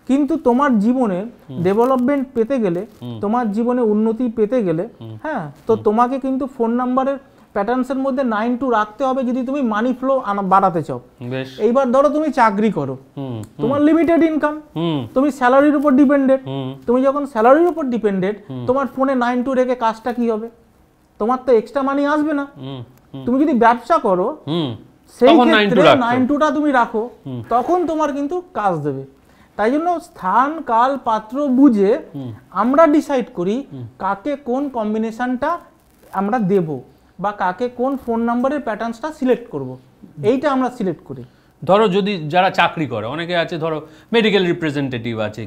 Speaker 2: কিন্তু তোমার জীবনে ডেভেলপমেন্ট পেতে গেলে, তোমার জীবনে উন্নতি পেতে গেলে, হ্যাঁ, তো তোমাকে কিন্তু ফোন নাম্বারের প্যাটার্নসের মধ্যে 9-2 রাখতে হবে যদি তুমি মানি ফ্লো বাড়াতে চাও। এইবার ধরো তুমি চাকরি করো, তোমার লিমিটেড ইনকাম, তুমি স্যালারির উপর ডিপেন্ডেড, তুমি যখন স্যালারির উপর ডিপেন্ডেড, তোমার ফোনে 9-2 রেখে কাজটা কি হবে? তোমার তো এক্সট্রা মানি আসবে না। তুমি যদি ব্যবসা করো, সেই ক্ষেত্রে 9-2টা তুমি রাখো, তখন তোমার কিন্তু কাজ দেবে। তাই জন্য স্থান, কাল, পাত্র বুঝে আমরা ডিসাইড করি কাকে কোন কম্বিনেশনটা আমরা দেব, বা কাকে কোন ফোন নাম্বারের প্যাটার্নসটা সিলেক্ট করব, এইটা আমরা সিলেক্ট করি।
Speaker 1: ধরো যদি যারা চাকরি করে, অনেকে আছে ধরো মেডিকেল রিপ্রেজেন্টেটিভ আছে,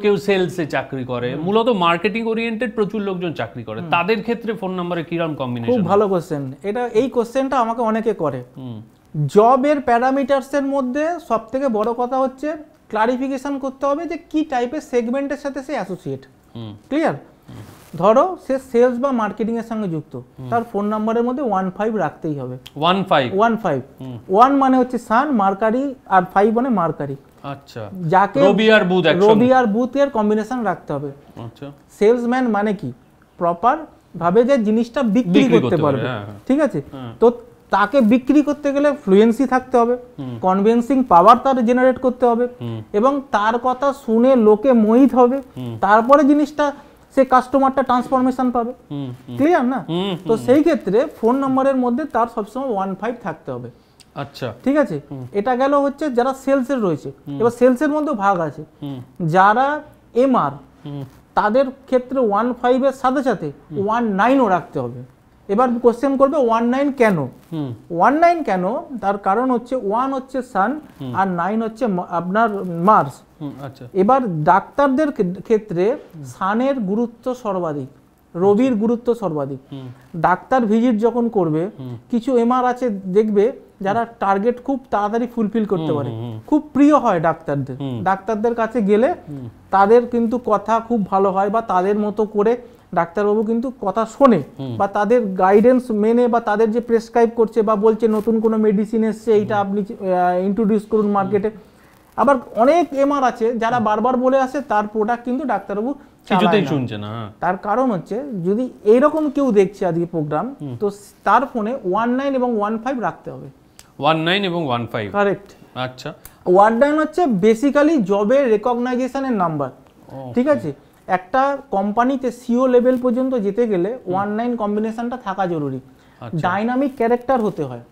Speaker 1: কেউ সেলসে চাকরি করে, মূলত মার্কেটিং ওরিয়েন্টেড প্রচুর লোকজন চাকরি করে, তাদের ক্ষেত্রে ফোন নাম্বারে কিরকম কম্বিনেশন?
Speaker 2: খুব ভালো কোশ্চেন এটা। এই কোশ্চেনটা আমাকে অনেকে করে। জবের প্যারামিটারসের মধ্যে সবথেকে বড় কথা হচ্ছে ক্লারিফিকেশন করতে হবে যে কি টাইপের সেগমেন্টের সাথে সে অ্যাসোসিয়েট। ক্লিয়ার? ধরো সে সেলস বা মার্কেটিং এর সঙ্গে যুক্ত, তার ফোন নাম্বারের মধ্যে 15 রাখতেই হবে। 15 1 মানে হচ্ছে সান, মার্কারি, আর 5 মানে মার্কারি।
Speaker 1: আচ্ছা,
Speaker 2: যাকে রবি আর বুথ এর কম্বিনেশন রাখতে হবে। আচ্ছা, সেলসম্যান মানে কি? প্রপার ভাবে যে জিনিসটা বিক্রি করতে পারবে, ঠিক আছে? তো তাকে বিক্রি করতে গেলে ফ্লুয়েন্সি থাকতে হবে, কনভিন্সিং পাওয়ার তার জেনারেট করতে হবে, এবং তার কথা শুনে লোকে মোহিত হবে, তারপরে জিনিসটা সে কাস্টমারটা ট্রান্সফরমেশন পাবে। ক্লিয়ার না? তো সেই ক্ষেত্রে ফোন নাম্বারের মধ্যে তার সবসময় 15 থাকতে হবে। আচ্ছা, ঠিক আছে, এটা গেল হচ্ছে যারা সেলসের রয়েছে। এবার সেলসের মধ্যে ভাগ আছে, যারা এমআর তাদের ক্ষেত্রে 15 এর সাথে সাথে 19ও রাখতে হবে। এবার কোশ্চেন করবে 19 কেন? 19 কেন? তার কারণ হচ্ছে 1 হচ্ছে সান আর 9 হচ্ছে আপনার মার্স। আচ্ছা, এবার ডাক্তারদের ক্ষেত্রে সানের গুরুত্ব সর্বাধিক, রবির গুরুত্ব সর্বাধিক। ডাক্তার ভিজিট যখন করবে, কিছু এমআর আছে দেখবে যারা টার্গেট খুব তাড়াতাড়ি ফুলফিল করতে পারে, খুব প্রিয় হয় ডাক্তারদের। ডাক্তারদের কাছে গেলে তাদের কিন্তু কথা খুব ভালো হয়, বা তাদের মতো করে ডাক্তারবাবু কিন্তু কথা শোনে, বা তাদের গাইডেন্স মেনে, বা তাদের যে প্রেসক্রাইব করছে বা বলছে নতুন কোনো মেডিসিন এসছে, এইটা আপনি ইন্ট্রোডিউস করুন মার্কেটে। আবার অনেক এমআর আছে যারা বারবার বলে আসে, তার প্রোডাক্ট কিন্তু ডাক্তারবাবু কিছুতেই শুনছে না। তার কারণ হচ্ছে যদি এইরকম কেউ দেখছে আজকে প্রোগ্রাম, তো তার ফোনে 19 এবং 15 রাখতে হবে।
Speaker 1: 19 এবং 15
Speaker 2: কারেক্ট।
Speaker 1: আচ্ছা,
Speaker 2: 19 হচ্ছে বেসিক্যালি জবের রেকগনাইজেশনের নাম্বার। ঠিক আছে, একটা কোম্পানিতে সিও লেভেল পর্যন্ত যেতে গেলে 19 কম্বিনেশনটা থাকা জরুরি। ডাইনামিক ক্যারেক্টার হতে হয়।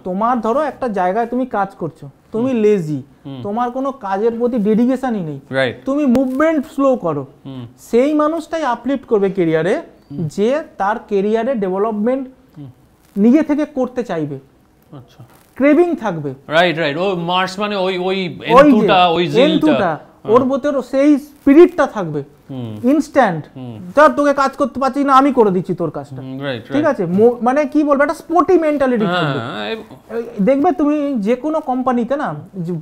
Speaker 2: তোমার ধরো একটা জায়গায় তুমি কাজ করছো, তুমি লেজি, তোমার কোনো কাজের প্রতি ডেডিকেশনই নেই, তুমি মুভমেন্ট স্লো করো, সেই মানুষটাই আপলিফট করবে কেরিয়ারে, যে তার কেরিয়ারে ডেভেলপমেন্ট নিজে থেকে করতে চাইবে। আচ্ছা, ক্রেভিং থাকবে। রাইট রাইট, ওই মার্স মানে ওই এন্থুটা, ওই জিলটা, ওর ভিতরে সেই স্পিরিটটা থাকবে। ইনস্ট্যান্ট, ধর তোকে কাজ করতে পারছিস না, আমি করে দিচ্ছি তোর কাজটা, ঠিক আছে, মানে কি বলবো, একটা স্পোর্টি মেন্টালিটি থাকবে। দেখবে তুমি যে কোনো কোম্পানিতে না,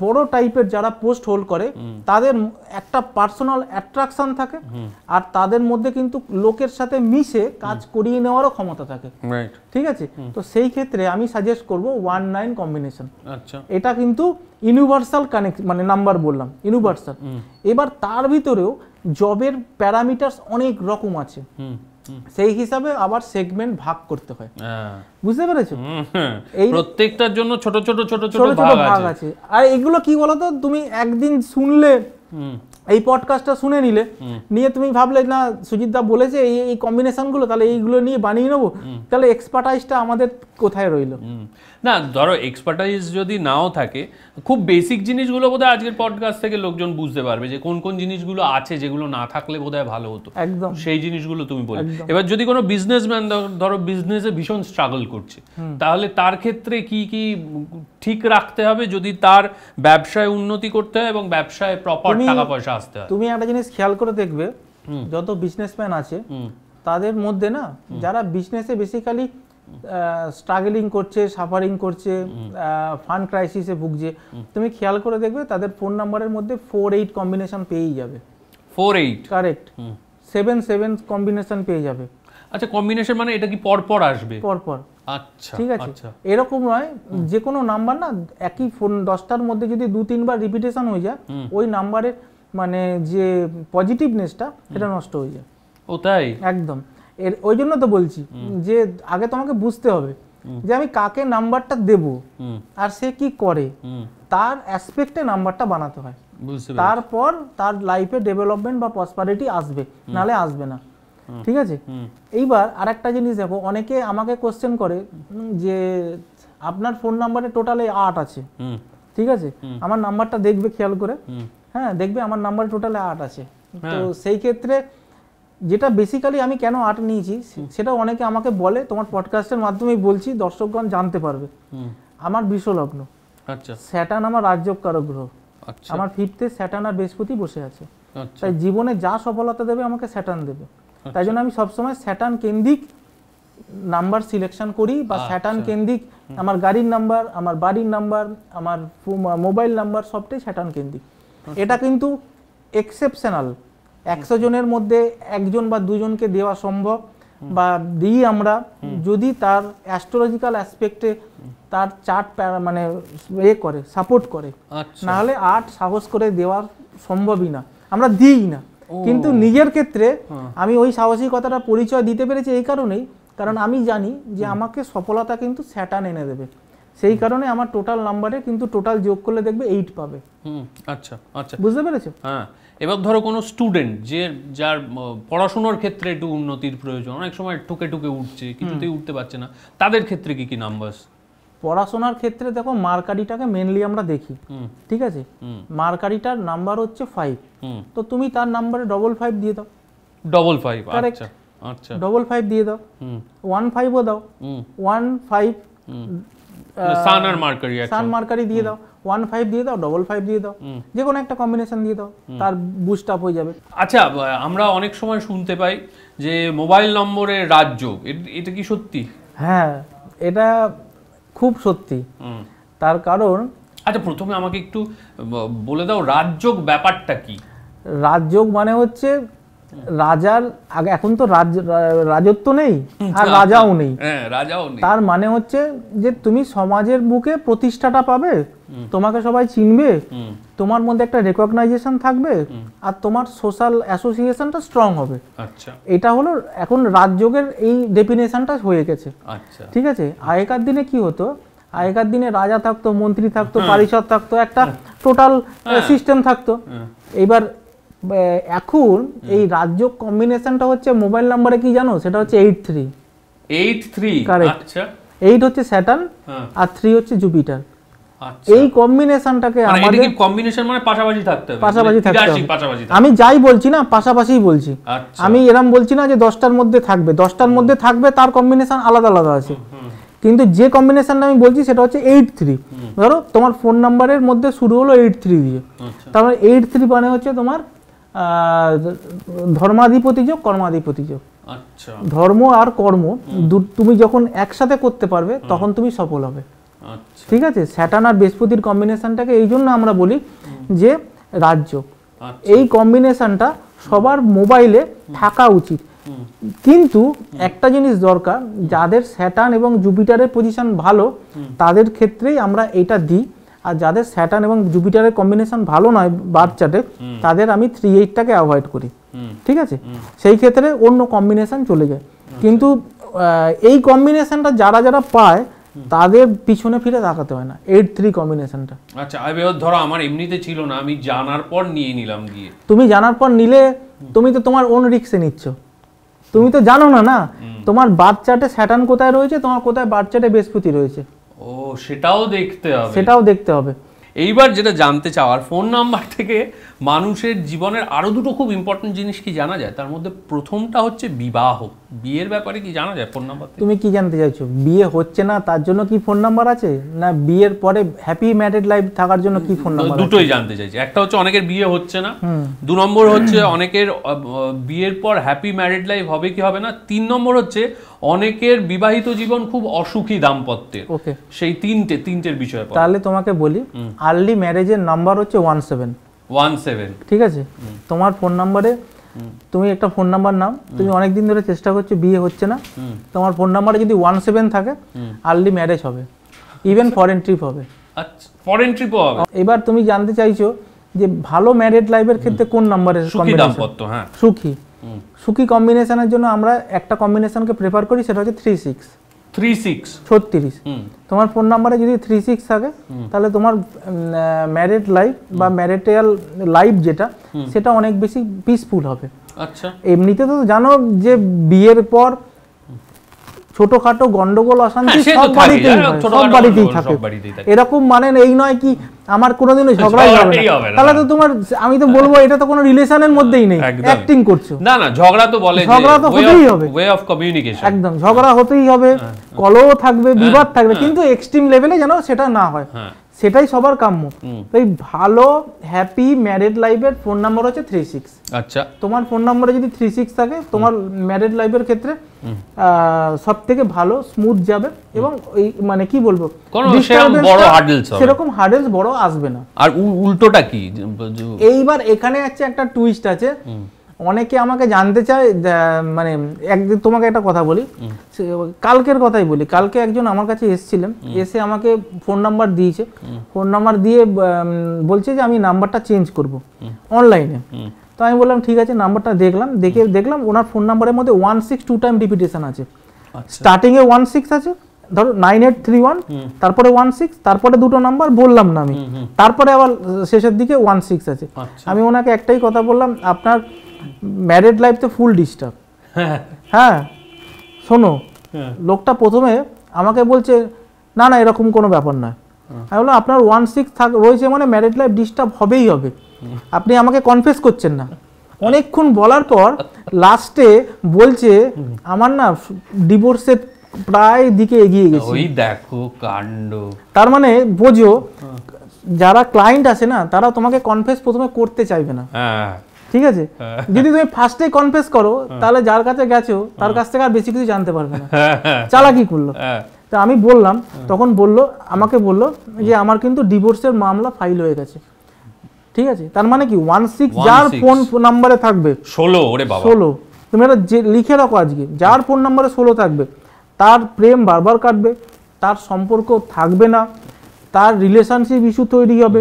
Speaker 2: বড় টাইপের যারা পোস্ট হোল্ড করে, তাদের একটা পার্সোনাল অ্যাট্রাকশন থাকে, আর তাদের মধ্যে কিন্তু লোকের সাথে মিশে কাজ করিয়ে নেওয়ারও ক্ষমতা থাকে, ঠিক আছে। তো সেই ক্ষেত্রে আমি সাজেস্ট করব 19 কম্বিনেশন। আচ্ছা, এটা কিন্তু ইউনিভার্সাল কানেক্ট, মানে নাম্বার বললাম ইউনিভার্সাল। এবার তার ভিতরেও জবের প্যারামিটারস অনেক রকম আছে, সেই হিসাবে আবার সেগমেন্ট ভাগ করতে হয়, বুঝতে পেরেছো? এই প্রত্যেকটার জন্য ছোট ছোট ছোট ছোট ভাগ আছে। আর এগুলো কি বলতো, তুমি একদিন শুনলে, এই পডকাস্টটা শুনে নিলে, নিয়ে তুমি ভাবলে না সুজিত দা বলেছে এই কম্বিনেশনগুলো, তাহলে এইগুলো নিয়ে বানিয়ে নেবো, তাহলে এক্সপার্টাইজটা আমাদের কোথায় রইলো? না, ধরো এক্সপার্টাইজ যদি নাও থাকে, খুব বেসিক জিনিসগুলো বোধহয় আজকের পডকাস্ট থেকে লোকজন বুঝতে পারবে যে কোন কোন জিনিসগুলো আছে, যেগুলো না থাকলে বোধহয় ভালো হতো। একদম, সেই জিনিসগুলো তুমি বলে। এবার যদি কোনো বিজনেসম্যান ধরো বিজনেসে ভীষণ স্ট্রাগল করছে, তাহলে তার ক্ষেত্রে কি কি ঠিক রাখতে হবে যদি তার ব্যবসায় উন্নতি করতে হয় এবং ব্যবসায় প্রপার টাকা পয়সা আসতে হয়? তুমি একটা জিনিস খেয়াল করে দেখবে, যত বিজনেসম্যান আছে তাদের মধ্যে না, যারা বিজনেসে বেসিক্যালি স্ট্রাগলিং করছে, সাফারিং করছে, ফান্ড ক্রাইসিসে ভুগছে, তুমি খেয়াল করে দেখবে তাদের ফোন নাম্বারের মধ্যে 4-8 কম্বিনেশন পেয়েই যাবে। 4-8, কারেক্ট, 7-7 কম্বিনেশন পেয়ে যাবে। আচ্ছা, কম্বিনেশন মানে এটা কি পরপর আসবে? পরপর। আচ্ছা, ঠিক আছে, এরকম নয়, যে কোনো নাম্বার না একই ফোন 10টার মধ্যে যদি 2-3 বার রিপিটেশন হয়ে যায়, ওই নাম্বারের মানে যে পজিটিভনেসটা সেটা নষ্ট হয়ে যায়। ও তাই? একদম। ওই জন্য তো বলছি যে আগে তোমাকে বুঝতে হবে যে আমি কাকে নাম্বারটা দেব আর সে কি করে, তার অ্যাসপেক্টে নাম্বারটা বানাতে হয়, তারপর তার লাইফে ডেভেলপমেন্ট বা প্রসপারিটি আসবে, নালে আসবে না, ঠিক আছে। এইবার আরেকটা জিনিস দেখো, অনেকে আমাকে কোশ্চেন করে যে আপনার ফোন নাম্বারে টোটালে 8 আছে, ঠিক আছে, আমার নাম্বারটা দেখবে খেয়াল করে, হ্যাঁ দেখবে আমার নাম্বারে টোটালে 8 আছে। তো সেই ক্ষেত্রে যেটা বেসিক্যালি আমি কেন 8 নিয়েছি সেটা অনেকে আমাকে বলে, তোমার পডকাস্টের মাধ্যমেই বলছি, দর্শকগণ জানতে পারবে। আমার বৃষলগ্ন, আচ্ছা, স্যাটার্ন আমার রাজ্যকারক গ্রহ, আমার 5th-এ স্যাটার্ন আর বৃহস্পতি বসে আছে, তাই জীবনে যা সফলতা দেবে আমাকে স্যাটার্ন দেবে। তাই জন্য আমি সবসময় স্যাটার্ন কেন্দ্রিক নাম্বার সিলেকশন করি, বা স্যাটার্ন কেন্দ্রিক আমার গাড়ির নাম্বার, আমার বাড়ির নাম্বার, আমার মোবাইল নাম্বার সবটাই স্যাটার্ন কেন্দ্রিক। এটা কিন্তু এক্সেপশনাল, 100 জনের মধ্যে 1 জন বা 2 জনকে দেওয়া সম্ভব, বা দিই আমরা, যদি তার অ্যাস্ট্রোলজিক্যাল অ্যাসপেক্টে তার চার্ট মানে করে সাপোর্ট করে, না হলে 8 সাহস করে দেওয়া সম্ভবই না, আমরা দিই না। কিন্তু নিজের ক্ষেত্রে আমি ওই সাহসিকতাটা পরিচয় দিতে পেরেছি এই কারণেই, কারণ আমি জানি যে আমাকে সফলতা কিন্তু স্যাটার্ন এনে দেবে, সেই কারণে আমার টোটাল নাম্বারে কিন্তু টোটাল যোগ করলে দেখবে 8 পাবে। আচ্ছা আচ্ছা, বুঝতে পেরেছো? হ্যাঁ। এবার ধরো কোনো স্টুডেন্ট যার পড়াশোনার ক্ষেত্রে একটু উন্নতির প্রয়োজন, অনেক সময় ঠুকে ঠুকে উঠছে, কিছুতেই উঠতে পারছে না, তাদের ক্ষেত্রে কি কি নাম্বার? পড়াশোনার ক্ষেত্রে দেখো, মার্কারিটাকে মেনলি আমরা দেখি, ঠিক আছে, মার্কারিটার নাম্বার হচ্ছে 5, তো তুমি তার নাম্বারে 55 দিয়ে দাও। 55, আচ্ছা আচ্ছা, 55 দিয়ে দাও, 15ও দাও, 15 সান আর মার্কারি, সান মার্কারি দিয়ে দাও, 15 দিয়ে দাও, 55 দিয়ে দাও, যে কোনো একটা কম্বিনেশন দিয়ে দাও, তার বুস্ট আপ হয়ে যাবে। আচ্ছা, আমরা অনেক সময় শুনতে পাই যে মোবাইল নম্বরের রাজযোগ, এটা কি সত্যি? হ্যাঁ, এটা খুব সত্যি। তার কারণ, আচ্ছা প্রথমে আমাকে একটু বলে দাও রাজযোগ ব্যাপারটা কি? রাজযোগ মানে হচ্ছে রাজার আগে, এখন তো রাজত্ব নেই আর রাজাও নেই, তার মানে হচ্ছে যে তুমি সমাজের বুকে প্রতিষ্ঠাটা পাবে, তোমাকে সবাই চিনবে, তোমার মধ্যে একটা রেকগনাইজেশন থাকবে, আর তোমার সোশ্যাল অ্যাসোসিয়েশনটা স্ট্রং হবে। আচ্ছা, এটা হলো এখন রাজযোগের এই ডেফিনেশনটা হয়ে গেছে। আচ্ছা, ঠিক আছে। আগেকার দিনে কি হতো, আগেকার দিনে রাজা থাকতো, মন্ত্রী থাকতো, পারিষদ থাকতো, একটা টোটাল সিস্টেম থাকতো। এইবার এখন এই রাজ্য কম্বিনেশনটা হচ্ছে মোবাইল নাম্বারে কি জানো, সেটা হচ্ছে 83।
Speaker 1: 83
Speaker 2: কারেক্ট।
Speaker 1: আচ্ছা
Speaker 2: 8 হচ্ছে স্যাটার্ন আর 3 হচ্ছে জুপিটার।
Speaker 1: আচ্ছা
Speaker 2: এই কম্বিনেশনটাকে
Speaker 1: মানে এটা
Speaker 2: আমাদের
Speaker 1: কি কম্বিনেশন মানে পাশাপাশি থাকতে হবে,
Speaker 2: পাশাপাশি থাকতে হবে।
Speaker 1: পাশাপাশি
Speaker 2: আমি যাই বলছি না পাশাপাশিই বলছি,
Speaker 1: আচ্ছা
Speaker 2: আমি এরম বলছি না যে 10টার মধ্যে থাকবে, 10টার মধ্যে থাকবে তার কম্বিনেশন আলাদা আলাদা আছে, কিন্তু যে কম্বিনেশনটা আমি বলছি সেটা হচ্ছে 83। ধরো তোমার ফোন নাম্বারের মধ্যে শুরু হলো 83 দিয়ে, তার মানে 83 মানে হচ্ছে তোমার ধর্মাধিপতি যোগ কর্মাধিপতি যোগ।
Speaker 1: আচ্ছা
Speaker 2: ধর্ম আর কর্ম তুমি যখন একসাথে করতে পারবে তখন তুমি সফল হবে।
Speaker 1: আচ্ছা
Speaker 2: ঠিক আছে, স্যাটার্ন আর বৃহস্পতির কম্বিনেশনটাকে এই জন্য আমরা বলি যে রাজ্য। এই কম্বিনেশনটা সবার মোবাইলে থাকা উচিত, কিন্তু একটা জিনিস দরকার, যাদের স্যাটার্ন এবং জুপিটারের পজিশন ভালো তাদের ক্ষেত্রেই আমরা এটা দিই, আর যাদের স্যাটার্ন এবং জুপিটারের কম্বিনেশন ভালো নয় বার্থ চার্টে তাদের আমি 38টাকে অ্যাভয়েড করি। ঠিক আছে, সেই ক্ষেত্রে অন্য কম্বিনেশন চলে যায়, কিন্তু এই কম্বিনেশনটা যারা যারা পায় তাদের পিছনে ফিরে তাকাতে হয় না, 83 কম্বিনেশনটা।
Speaker 1: আচ্ছা এবার ধরো আমার এমনিতে ছিল না, আমি জানার পর নিয়ে নিলাম গিয়ে।
Speaker 2: তুমি জানার পর নিলে তুমি তো তোমার ওন রিস্কে নিচ্ছ, তুমি তো জানো না না তোমার বার্থ চার্টে স্যাটার্ন কোথায় রয়েছে, তোমার কোথায় বার্থ চার্টে বৃহস্পতি রয়েছে,
Speaker 1: ও সেটাও দেখতে হবে,
Speaker 2: সেটাও দেখতে হবে।
Speaker 1: এইবার যেটা জানতে চাওয়ার, ফোন নাম্বার থেকে মানুষের জীবনের আরো দুটো খুব ইম্পর্টেন্ট জিনিস কি জানা যায়, তার মধ্যে প্রথমটা হচ্ছে বিবাহ, বিয়ের ব্যাপারে কি জানা যায় ফোন নাম্বার থেকে?
Speaker 2: তুমি কি জানতে চাইছো, বিয়ে হচ্ছে না তার জন্য কি ফোন নাম্বার আছে, না বিয়ের পরে হ্যাপি ম্যারিড লাইফ থাকার জন্য কি ফোন নাম্বার?
Speaker 1: দুটোই জানতে চাইছি। একটা হচ্ছে অনেকের বিয়ে হচ্ছে না, 2 নম্বর হচ্ছে অনেকের বিয়ের পর হ্যাপি ম্যারিড লাইফ হবে কি হবে না, 3 নম্বর হচ্ছে অনেকের বিবাহিত জীবন খুব অসুখী দাম্পত্যের।
Speaker 2: ওকে,
Speaker 1: সেই তিনটের বিষয়।
Speaker 2: তাহলে তোমাকে বলি, আর্লি ম্যারেজের নাম্বার হচ্ছে
Speaker 1: 17।
Speaker 2: ঠিক আছে, তোমার ফোন নাম্বারে তুমি একটা ফোন নাম্বার নাও, তুমি অনেকদিন ধরে চেষ্টা করছো বিয়ে হচ্ছে না, তোমার ফোন নাম্বারে যদি 17 থাকে আর্লি ম্যারেজ হবে, ইভেন ফরেন ট্রিপ হবে।
Speaker 1: আচ্ছা ফরেন ট্রিপও হবে।
Speaker 2: এবার তুমি জানতে চাইছো যে ভালো ম্যারিড লাইফের ক্ষেত্রে কোন নাম্বারের
Speaker 1: সুখী দাম্পত্য? হ্যাঁ
Speaker 2: সুখী কম্বিনেশনের জন্য আমরা একটা কম্বিনেশনকে প্রেফার করি, সেটা হচ্ছে 36। তোমার ফোন নাম্বারে যদি 36 থাকে তাহলে তোমার ম্যারিড লাইফ বা ম্যারিটাল লাইফ যেটা সেটা অনেক বেশি পিসফুল হবে।
Speaker 1: আচ্ছা
Speaker 2: এমনিতে তো জানো যে বিয়ের পর ছোটখাটো গন্ডগোল অশান্তি সব বাড়িতেই থাকে, এরকম মানে এই নয় কি আমার কোনোদিনও ঝগড়াই হবে না, তাহলে তো তোমার, আমি তো বলবো এটা তো কোনো রিলেশনের মধ্যেই নেই, অ্যাক্টিং করছো।
Speaker 1: না না, ঝগড়া তো বলে
Speaker 2: ঝগড়া তো হতেই হবে,
Speaker 1: ওয়ে অফ কমিউনিকেশন,
Speaker 2: একদম ঝগড়া হতেই হবে, কলহ থাকবে, বিবাদ থাকবে, কিন্তু এক্সট্রিম লেভেলে যেন সেটা না হয়, সেটাই সবার কাম্য। তাই ভালো হ্যাপি ম্যারিড লাইফের ফোন নাম্বার হচ্ছে 36।
Speaker 1: আচ্ছা
Speaker 2: তোমার ফোন নাম্বারে যদি 36 থাকে তোমার ম্যারিড লাইফের ক্ষেত্রে সব থেকে ভালো স্মুথ যাবে, এবং এই মানে কি বলবো, সেরকম হার্ডেলস বড় আসবে না।
Speaker 1: আর উল্টোটা কি?
Speaker 2: এইবার এখানে আছে একটা টুইস্ট আছে, অনেকে আমাকে জানতে চায়, মানে একদিন তোমাকে একটা কথা বলি, কালকের কথাই বলি, কালকে একজন আমার কাছে এসেছিলেন, এসে আমাকে ফোন নাম্বার দিয়েছে, ফোন নাম্বার দিয়ে বলছে যে আমি নাম্বারটা চেঞ্জ করব অনলাইনে। তো আমি বললাম ঠিক আছে, নাম্বারটা দেখলাম ওনার ফোন নাম্বারের মধ্যে 16 2 টাইম রিপিটেশন আছে, স্টার্টিং এ 16 আছে, ধরো 9831, তারপরে 16, তারপরে দুটো নাম্বার বললাম না আমি, তারপরে আবার শেষের দিকে 16 আছে। আমি ওনাকে একটাই কথা বললাম, আপনার ম্যারিড লাইফ তো ফুল ডিস্টার্ব। হ্যাঁ শোনো, লোকটা প্রথমে আমাকে বলছে না না এরকম কোনো ব্যাপার নয়, আমি বললাম আপনার 16 রয়েছে মানে ম্যারিড লাইফ ডিস্টার্ব হবেই হবে, আপনি আমাকে কনফেস করছেন না। অনেকক্ষণ বলার পর লাস্টে বলছে আমার না ডিভোর্সের প্রায় দিকে এগিয়ে গেছে।
Speaker 1: ওই দেখো কাণ্ড।
Speaker 2: তার মানে বোঝো, যারা ক্লায়েন্ট আছে না তারা তোমাকে কনফেস প্রথমে করতে চাইবে না, ঠিক আছে? যদি তুমি ফার্স্টে কনফেস করো তাহলে যার কাছে গেছো তার কাছ থেকে আর বেশি কিছু জানতে পারবে না, চালাকি করলো। তা আমি বললাম, তখন আমাকে বললো যে আমার কিন্তু ডিভোর্সের মামলা ফাইল হয়ে গেছে। ঠিক আছে, তার মানে কি 16 যার ফোন নাম্বারে থাকবে 16, তুমি এটা লিখে রাখো আজকে, যার ফোন নাম্বারে 16 থাকবে তার প্রেম বারবার কাটবে, তার সম্পর্ক থাকবে না, তার রিলেশনশিপ ইস্যু তৈরি হবে,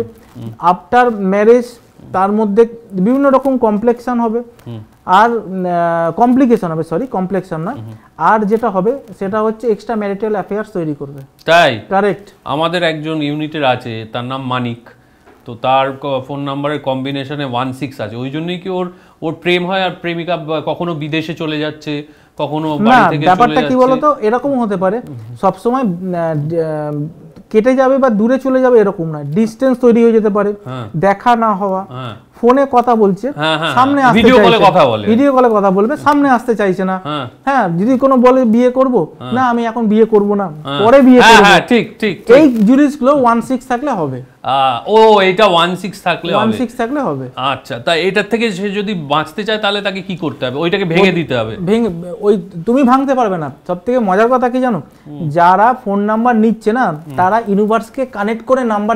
Speaker 2: আফটার ম্যারেজ তার মধ্যে বিভিন্ন রকম কমপ্লেক্সন হবে, আর কমপ্লিকেশন হবে, কমপ্লেক্সন না, আর যেটা হবে সেটা হচ্ছে এক্সট্রা ম্যারিটাল অ্যাফেয়ার্স তৈরি করবে।
Speaker 1: তাই?
Speaker 2: কারেক্ট।
Speaker 1: আমাদের একজন ইউনিটের আছে, তার নাম মানিক, তো তার ফোন নাম্বারের কম্বিনেশনে 16 আছে, ওই জন্যই কি ওর প্রেম হয় আর প্রেমিকা কখনো বিদেশে চলে যাচ্ছে, কখনো বাড়ি থেকে চলে যাচ্ছে?
Speaker 2: ব্যাপারটা কি বলতো, এরকম হতে পারে সবসময় কেটে যাবে বা দূরে চলে যাবে এরকম নয়, ডিসটেন্স তৈরি হয়ে যেতে পারে, দেখা না হওয়া, ফোনে কথা বলছে সামনে আসতে
Speaker 1: ভিডিও কলে
Speaker 2: চাইছে,
Speaker 1: কথা বলে,
Speaker 2: ভিডিও কলে কথা বলবে, সামনে আসতে চাইছে না। হ্যাঁ, যদি কোনো বলে বিয়ে করব না, আমি এখন বিয়ে করব না, পরে বিয়ে করব,
Speaker 1: হ্যাঁ ঠিক ঠিক,
Speaker 2: এই জিনিসগুলো 16 থাকলে হবে।
Speaker 1: ও এটা 16 থাকলে হবে,
Speaker 2: 16 থাকলে হবে।
Speaker 1: আচ্ছা, তা এটার থেকে সে যদি বাঁচতে চায় তাহলে তাকে কি করতে হবে? ওইটাকে ভেঙে দিতে হবে?
Speaker 2: ভেঙে ওই তুমি ভাঙতে পারবে না। সবথেকে মজার কথা কি জানো, যারা ফোন নাম্বার নিচ্ছে না তারা ইউনিভার্সকে কানেক্ট করে নাম্বার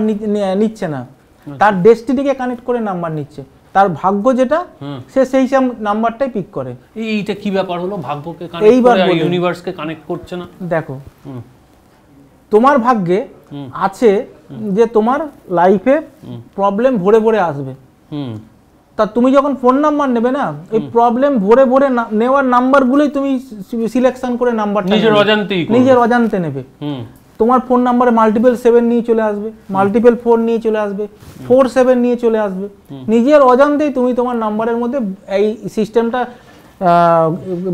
Speaker 2: নিচ্ছে না, তার ডেস্টিনিকে কানেক্ট করে নাম্বার নিচ্ছে। তার ভাগ্য যেটা, সে সেই সব নাম্বারটাই পিক করে।
Speaker 1: এইটা কি ব্যাপার হলো, ভাগ্যকে কানেক্ট করে আর ইউনিভার্সকে কানেক্ট করছে না?
Speaker 2: দেখো, তোমার ভাগ্যে আছে যে তোমার লাইফে প্রবলেম ভরে ভরে আসবে, তা তুমি যখন ফোন নাম্বার নেবে না, এই প্রবলেম ভরে ভরে নেওয়ার নাম্বারগুলোই তুমি সিলেকশন করে নাম্বারটা নিজের অজান্তে নেবে। তোমার ফোন নাম্বারে মাল্টিপল 7 নিয়ে চলে আসবে, মাল্টিপল 4 নিয়ে চলে আসবে, 4-7 নিয়ে চলে আসবে, নিজের অজান্তেই তুমি তোমার নাম্বারের মধ্যে এই সিস্টেমটা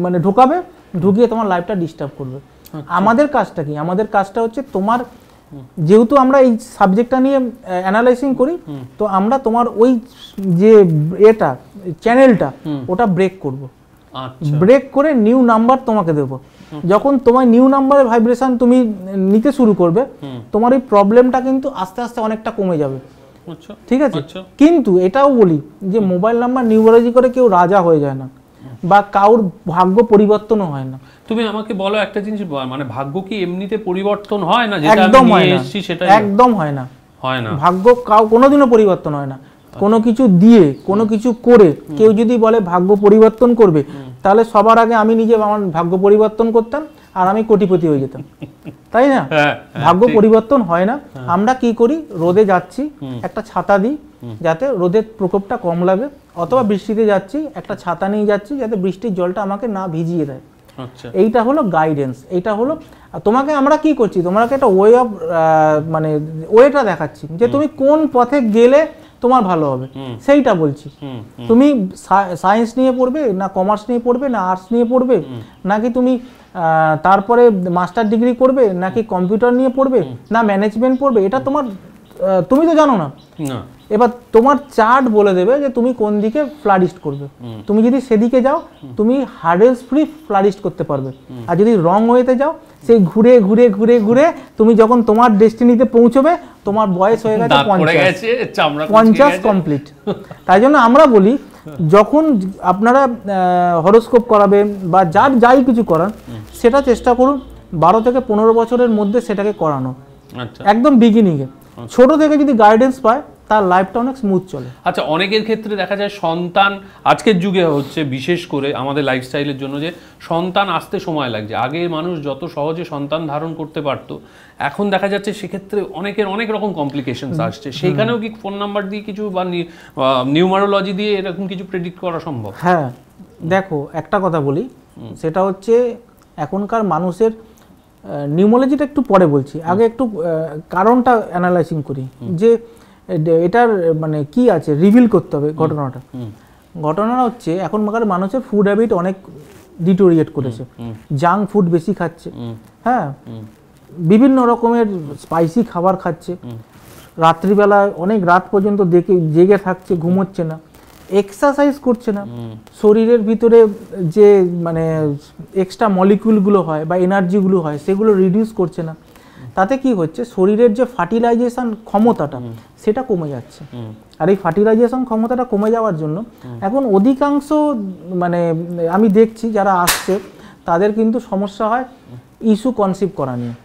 Speaker 2: মানে ঢোকাবে, ঢুকিয়ে তোমার লাইফটা ডিস্টার্ব করবে। আমাদের কাজটা কি? আমাদের কাজটা হচ্ছে তোমার, যেহেতু আমরা এই সাবজেক্টটা নিয়ে অ্যানালাইসিং করি, তো আমরা তোমার ওই যে এটা চ্যানেলটা ওটা ব্রেক করব, ব্রেক করে নিউ নাম্বার তোমাকে দেব। যখন তোমার নিউ নাম্বারের ভাইব্রেশন তুমি নিতে শুরু করবে, তোমার এই প্রবলেমটা কিন্তু আস্তে আস্তে অনেকটা কমে যাবে। ঠিক আছে, কিন্তু এটাও বলি যে মোবাইল নাম্বার নিউমারোলজি করে কেউ রাজা হয়ে যায় না, বা কারোর ভাগ্য পরিবর্তনও হয় না।
Speaker 1: তুমি আমাকে বলো একটা জিনিস, মানে ভাগ্য কি এমনিতে পরিবর্তন হয় না? যেটা আমি নিয়ে এসেছি সেটা
Speaker 2: একদম হয় না,
Speaker 1: হয় না।
Speaker 2: ভাগ্য কোনোদিনও পরিবর্তন হয় না। কোনো কিছু দিয়ে, কোনো কিছু করে কেউ যদি বলে ভাগ্য পরিবর্তন করবে, তাহলে সবার আগে আমি নিজে আমার ভাগ্য পরিবর্তন করতাম আর আমি কোটিপতি হয়ে যেতাম, তাই না? ভাগ্য পরিবর্তন হয় না। আমরা কি করি, রোদে যাচ্ছি একটা ছাতা দিই যাতে রোদের প্রকোপটা কম লাগে, অথবা বৃষ্টিতে যাচ্ছি একটা ছাতা নিয়ে যাচ্ছি যাতে বৃষ্টির জলটা আমাকে না ভিজিয়ে দেয়। এইটা হলো গাইডেন্স। এইটা হলো তোমাকে আমরা কি করছি, তোমাকে একটা ওয়ে অফ মানে ওয়েটা দেখাচ্ছি যে তুমি কোন পথে গেলে তোমার ভালো হবে, সেইটা বলছি। তুমি সায়েন্স নিয়ে পড়বে না কমার্স নিয়ে পড়বে না আর্টস নিয়ে পড়বে, নাকি তুমি তারপরে মাস্টার ডিগ্রি করবে, নাকি কম্পিউটার নিয়ে পড়বে, না ম্যানেজমেন্ট পড়বে, এটা তোমার তুমি তো জানো না। এবার তোমার চার্ট বলে দেবে যে তুমি কোন দিকে ফ্লারিস্ট করবে। তুমি যদি সেদিকে যাও তুমি হার্ডেলস ফ্রি ফ্লারিস্ট করতে পারবে, আর যদি রং ওয়েতে যাও সেই ঘুরে ঘুরে ঘুরে ঘুরে তুমি যখন তোমার ডেস্টিনিতে পৌঁছবে তোমার বয়স হয়ে গেছে 50 কমপ্লিট। তাই জন্য আমরা বলি যখন আপনারা হরোস্কোপ করাবেন বা যাই কিছু করান, সেটা চেষ্টা করুন 12 থেকে 15 বছরের মধ্যে সেটাকে করানো, একদম বিগিনিংয়ে। ছোট থেকে যদি গাইডেন্স পায় তার লাইফটা অনেক স্মুথ চলে।
Speaker 1: আচ্ছা, অনেকের ক্ষেত্রে দেখা যায় সন্তান আজকের যুগে হচ্ছে, বিশেষ করে আমাদের লাইফস্টাইলের জন্য, যে সন্তান আসতে সময় লাগছে। আগে মানুষ যত সহজে সন্তান ধারণ করতে পারত, এখন দেখা যাচ্ছে সেক্ষেত্রে অনেকের অনেক রকম কমপ্লিকেশনস আসছে। সেইখানেও কি ফোন নাম্বার দিয়ে কিছু বা নিউমারোলজি দিয়ে এরকম কিছু প্রেডিক্ট করা সম্ভব?
Speaker 2: হ্যাঁ, দেখো একটা কথা বলি, সেটা হচ্ছে এখনকার মানুষের নিউমারোলজিটা একটু পরে বলছি, আগে একটু কারণটা অ্যানালাইসিং করি যে এটার মানে কি আছে, রিভিল করতে হবে ঘটনাটা। ঘটনাটা হচ্ছে এখনকার মানুষের ফুড হ্যাবিট অনেক ডিটোরিয়েট করেছে, জাঙ্ক ফুড বেশি খাচ্ছে, হ্যাঁ, বিভিন্ন রকমের স্পাইসি খাবার খাচ্ছে, রাত্রিবেলায় অনেক রাত পর্যন্ত জেগে থাকছে, ঘুমোচ্ছে না, এক্সারসাইজ করছে না, শরীরের ভিতরে যে মানে এক্সট্রা মলিকিউলগুলো হয় বা এনার্জিগুলো হয় সেগুলো রিডিউস করছে না। তাতে কি হচ্ছে, শরীরের যে ফার্টিলাইজেশন ক্ষমতাটা সেটা কমে যাচ্ছে। আর এই ফার্টিলাইজেশন ক্ষমতাটা কমে যাওয়ার জন্য এখন অধিকাংশ মানে আমি দেখছি যারা আসছে তাদের কিন্তু সমস্যা হয় ইস্যু কনসিভ করা নিয়ে।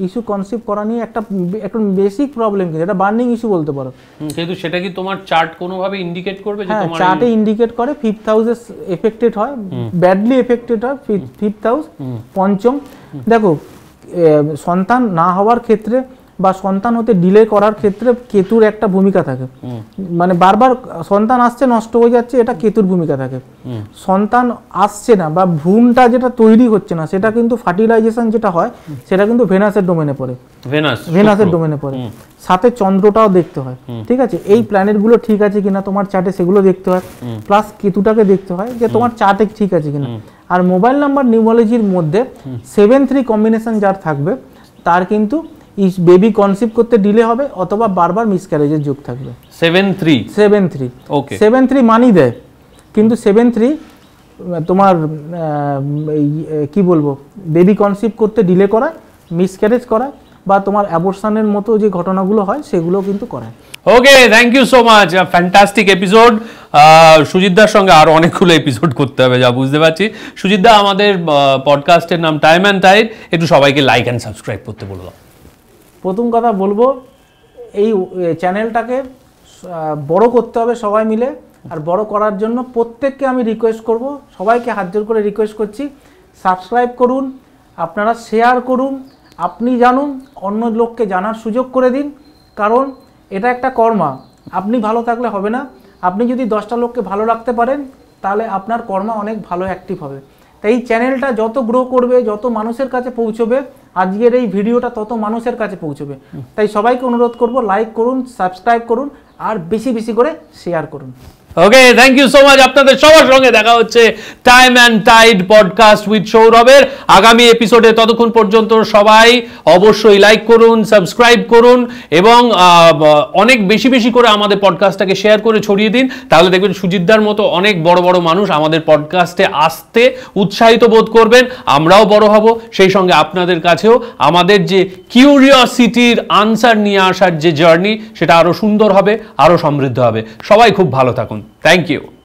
Speaker 2: ইস্যু কনসিভ করা নিয়ে একটা বেসিক প্রবলেম, কিন্তু এটা বার্নিং ইস্যু বলতে পারো।
Speaker 1: কিন্তু সেটা কি তোমার চার্ট কোনোভাবে ইন্ডিকেট করবে? যে
Speaker 2: তোমার চার্টে ইন্ডিকেট করে 5th হাউসে এফেক্টেড হয়, ব্যাডলি এফেক্টেড হয় 5th হাউস, পঞ্চম। দেখো সন্তান না হওয়ার ক্ষেত্রে বা সন্তান হতে ডিলে করার ক্ষেত্রে কেতুর একটা ভূমিকা থাকে। মানে বারবার সন্তান আসছে নষ্ট হয়ে যাচ্ছে, এটা কেতুর ভূমিকা থাকে। সন্তান আসছে না বা ভ্রূণটা যেটা তৈরি হচ্ছে না, সেটা কিন্তু ফার্টিলাইজেশন যেটা হয় সেটা কিন্তু ভেনাসের ডোমেনে পড়ে, ভেনাসের ডোমেনে পড়ে। সাথে চন্দ্রটাও দেখতে হয়, ঠিক আছে? এই প্ল্যানেটগুলো ঠিক আছে কিনা তোমার চার্টে সেগুলো দেখতে হয়, প্লাস কেতুটাকে দেখতে হয় যে তোমার চার্টে ঠিক আছে কিনা। আর মোবাইল নাম্বার নিউমোলজির মধ্যে 7-3 কম্বিনেশন যার থাকবে তার কিন্তু বেবি কনসিভ করতে ডিলে হবে অথবা বারবার মিসক্যারেজের যোগ থাকবে। 7-3 ওকে, 7-3 মানি দেয়, কিন্তু 7-3 তোমার কি বলবো, বেবি কনসিভ করতে ডিলে করায়, মিসক্যারেজ করায়, বা তোমার অ্যাবর্শনের মতো যে ঘটনাগুলো হয় সেগুলো কিন্তু করায়।
Speaker 1: Okay, thank you so much, fantastic episode. সুজিতদার সঙ্গে আরো অনেকগুলো এপিসোড করতে হবে যা বুঝতে পারছি। সুজিতদা, আমাদের পডকাস্টের নাম টাইম অ্যান্ড টাইড, একটু সবাইকে লাইক অ্যান্ড সাবস্ক্রাইব করতে বলে দাও।
Speaker 2: প্রথম কথা বলবো, এই চ্যানেলটাকে বড় করতে হবে সবাই মিলে, আর বড় করার জন্য প্রত্যেককে আমি রিকোয়েস্ট করব, সবাইকে হাত জোর করে রিকোয়েস্ট করছি, সাবস্ক্রাইব করুন, আপনারা শেয়ার করুন, আপনি জানুন, অন্য লোককে জানার সুযোগ করে দিন, কারণ এটা একটা কর্মা। আপনি ভালো থাকলে হবে না, আপনি যদি 10টা লোককে ভালো রাখতে পারেন তাহলে আপনার কর্মা অনেক ভালো অ্যাক্টিভ হবে। তাই এই চ্যানেলটা যত গ্রো করবে, যত মানুষের কাছে পৌঁছবে, আজকের এই ভিডিওটা তত মানুষের কাছে পৌঁছবে। তাই সবাইকে অনুরোধ করব, লাইক করুন, সাবস্ক্রাইব করুন, আর বেশি বেশি করে শেয়ার করুন।
Speaker 1: Okay, thank you so much. আপনাদের সবার সঙ্গে দেখা হচ্ছে time and tide podcast with সৌরভের আগামী এপিসোডে। ততক্ষণ পর্যন্ত সবাই অবশ্যই লাইক করুন, সাবস্ক্রাইব করুন, এবং অনেক বেশি বেশি করে আমাদের পডকাস্টটাকে শেয়ার করে ছড়িয়ে দিন। তাহলে দেখবেন সুজিতদার মতো অনেক বড় বড় মানুষ আমাদের পডকাস্টে আসতে উৎসাহিত বোধ করবেন, আমরাও বড় হব। সেই সঙ্গে আপনাদের কাছেও আমাদের যে কিউরিওসিটির আনসার নিয়ে আসার যে জার্নি, সেটা আরও সুন্দর হবে, আরও সমৃদ্ধ হবে। সবাই খুব ভালো থাকুন। Thank you.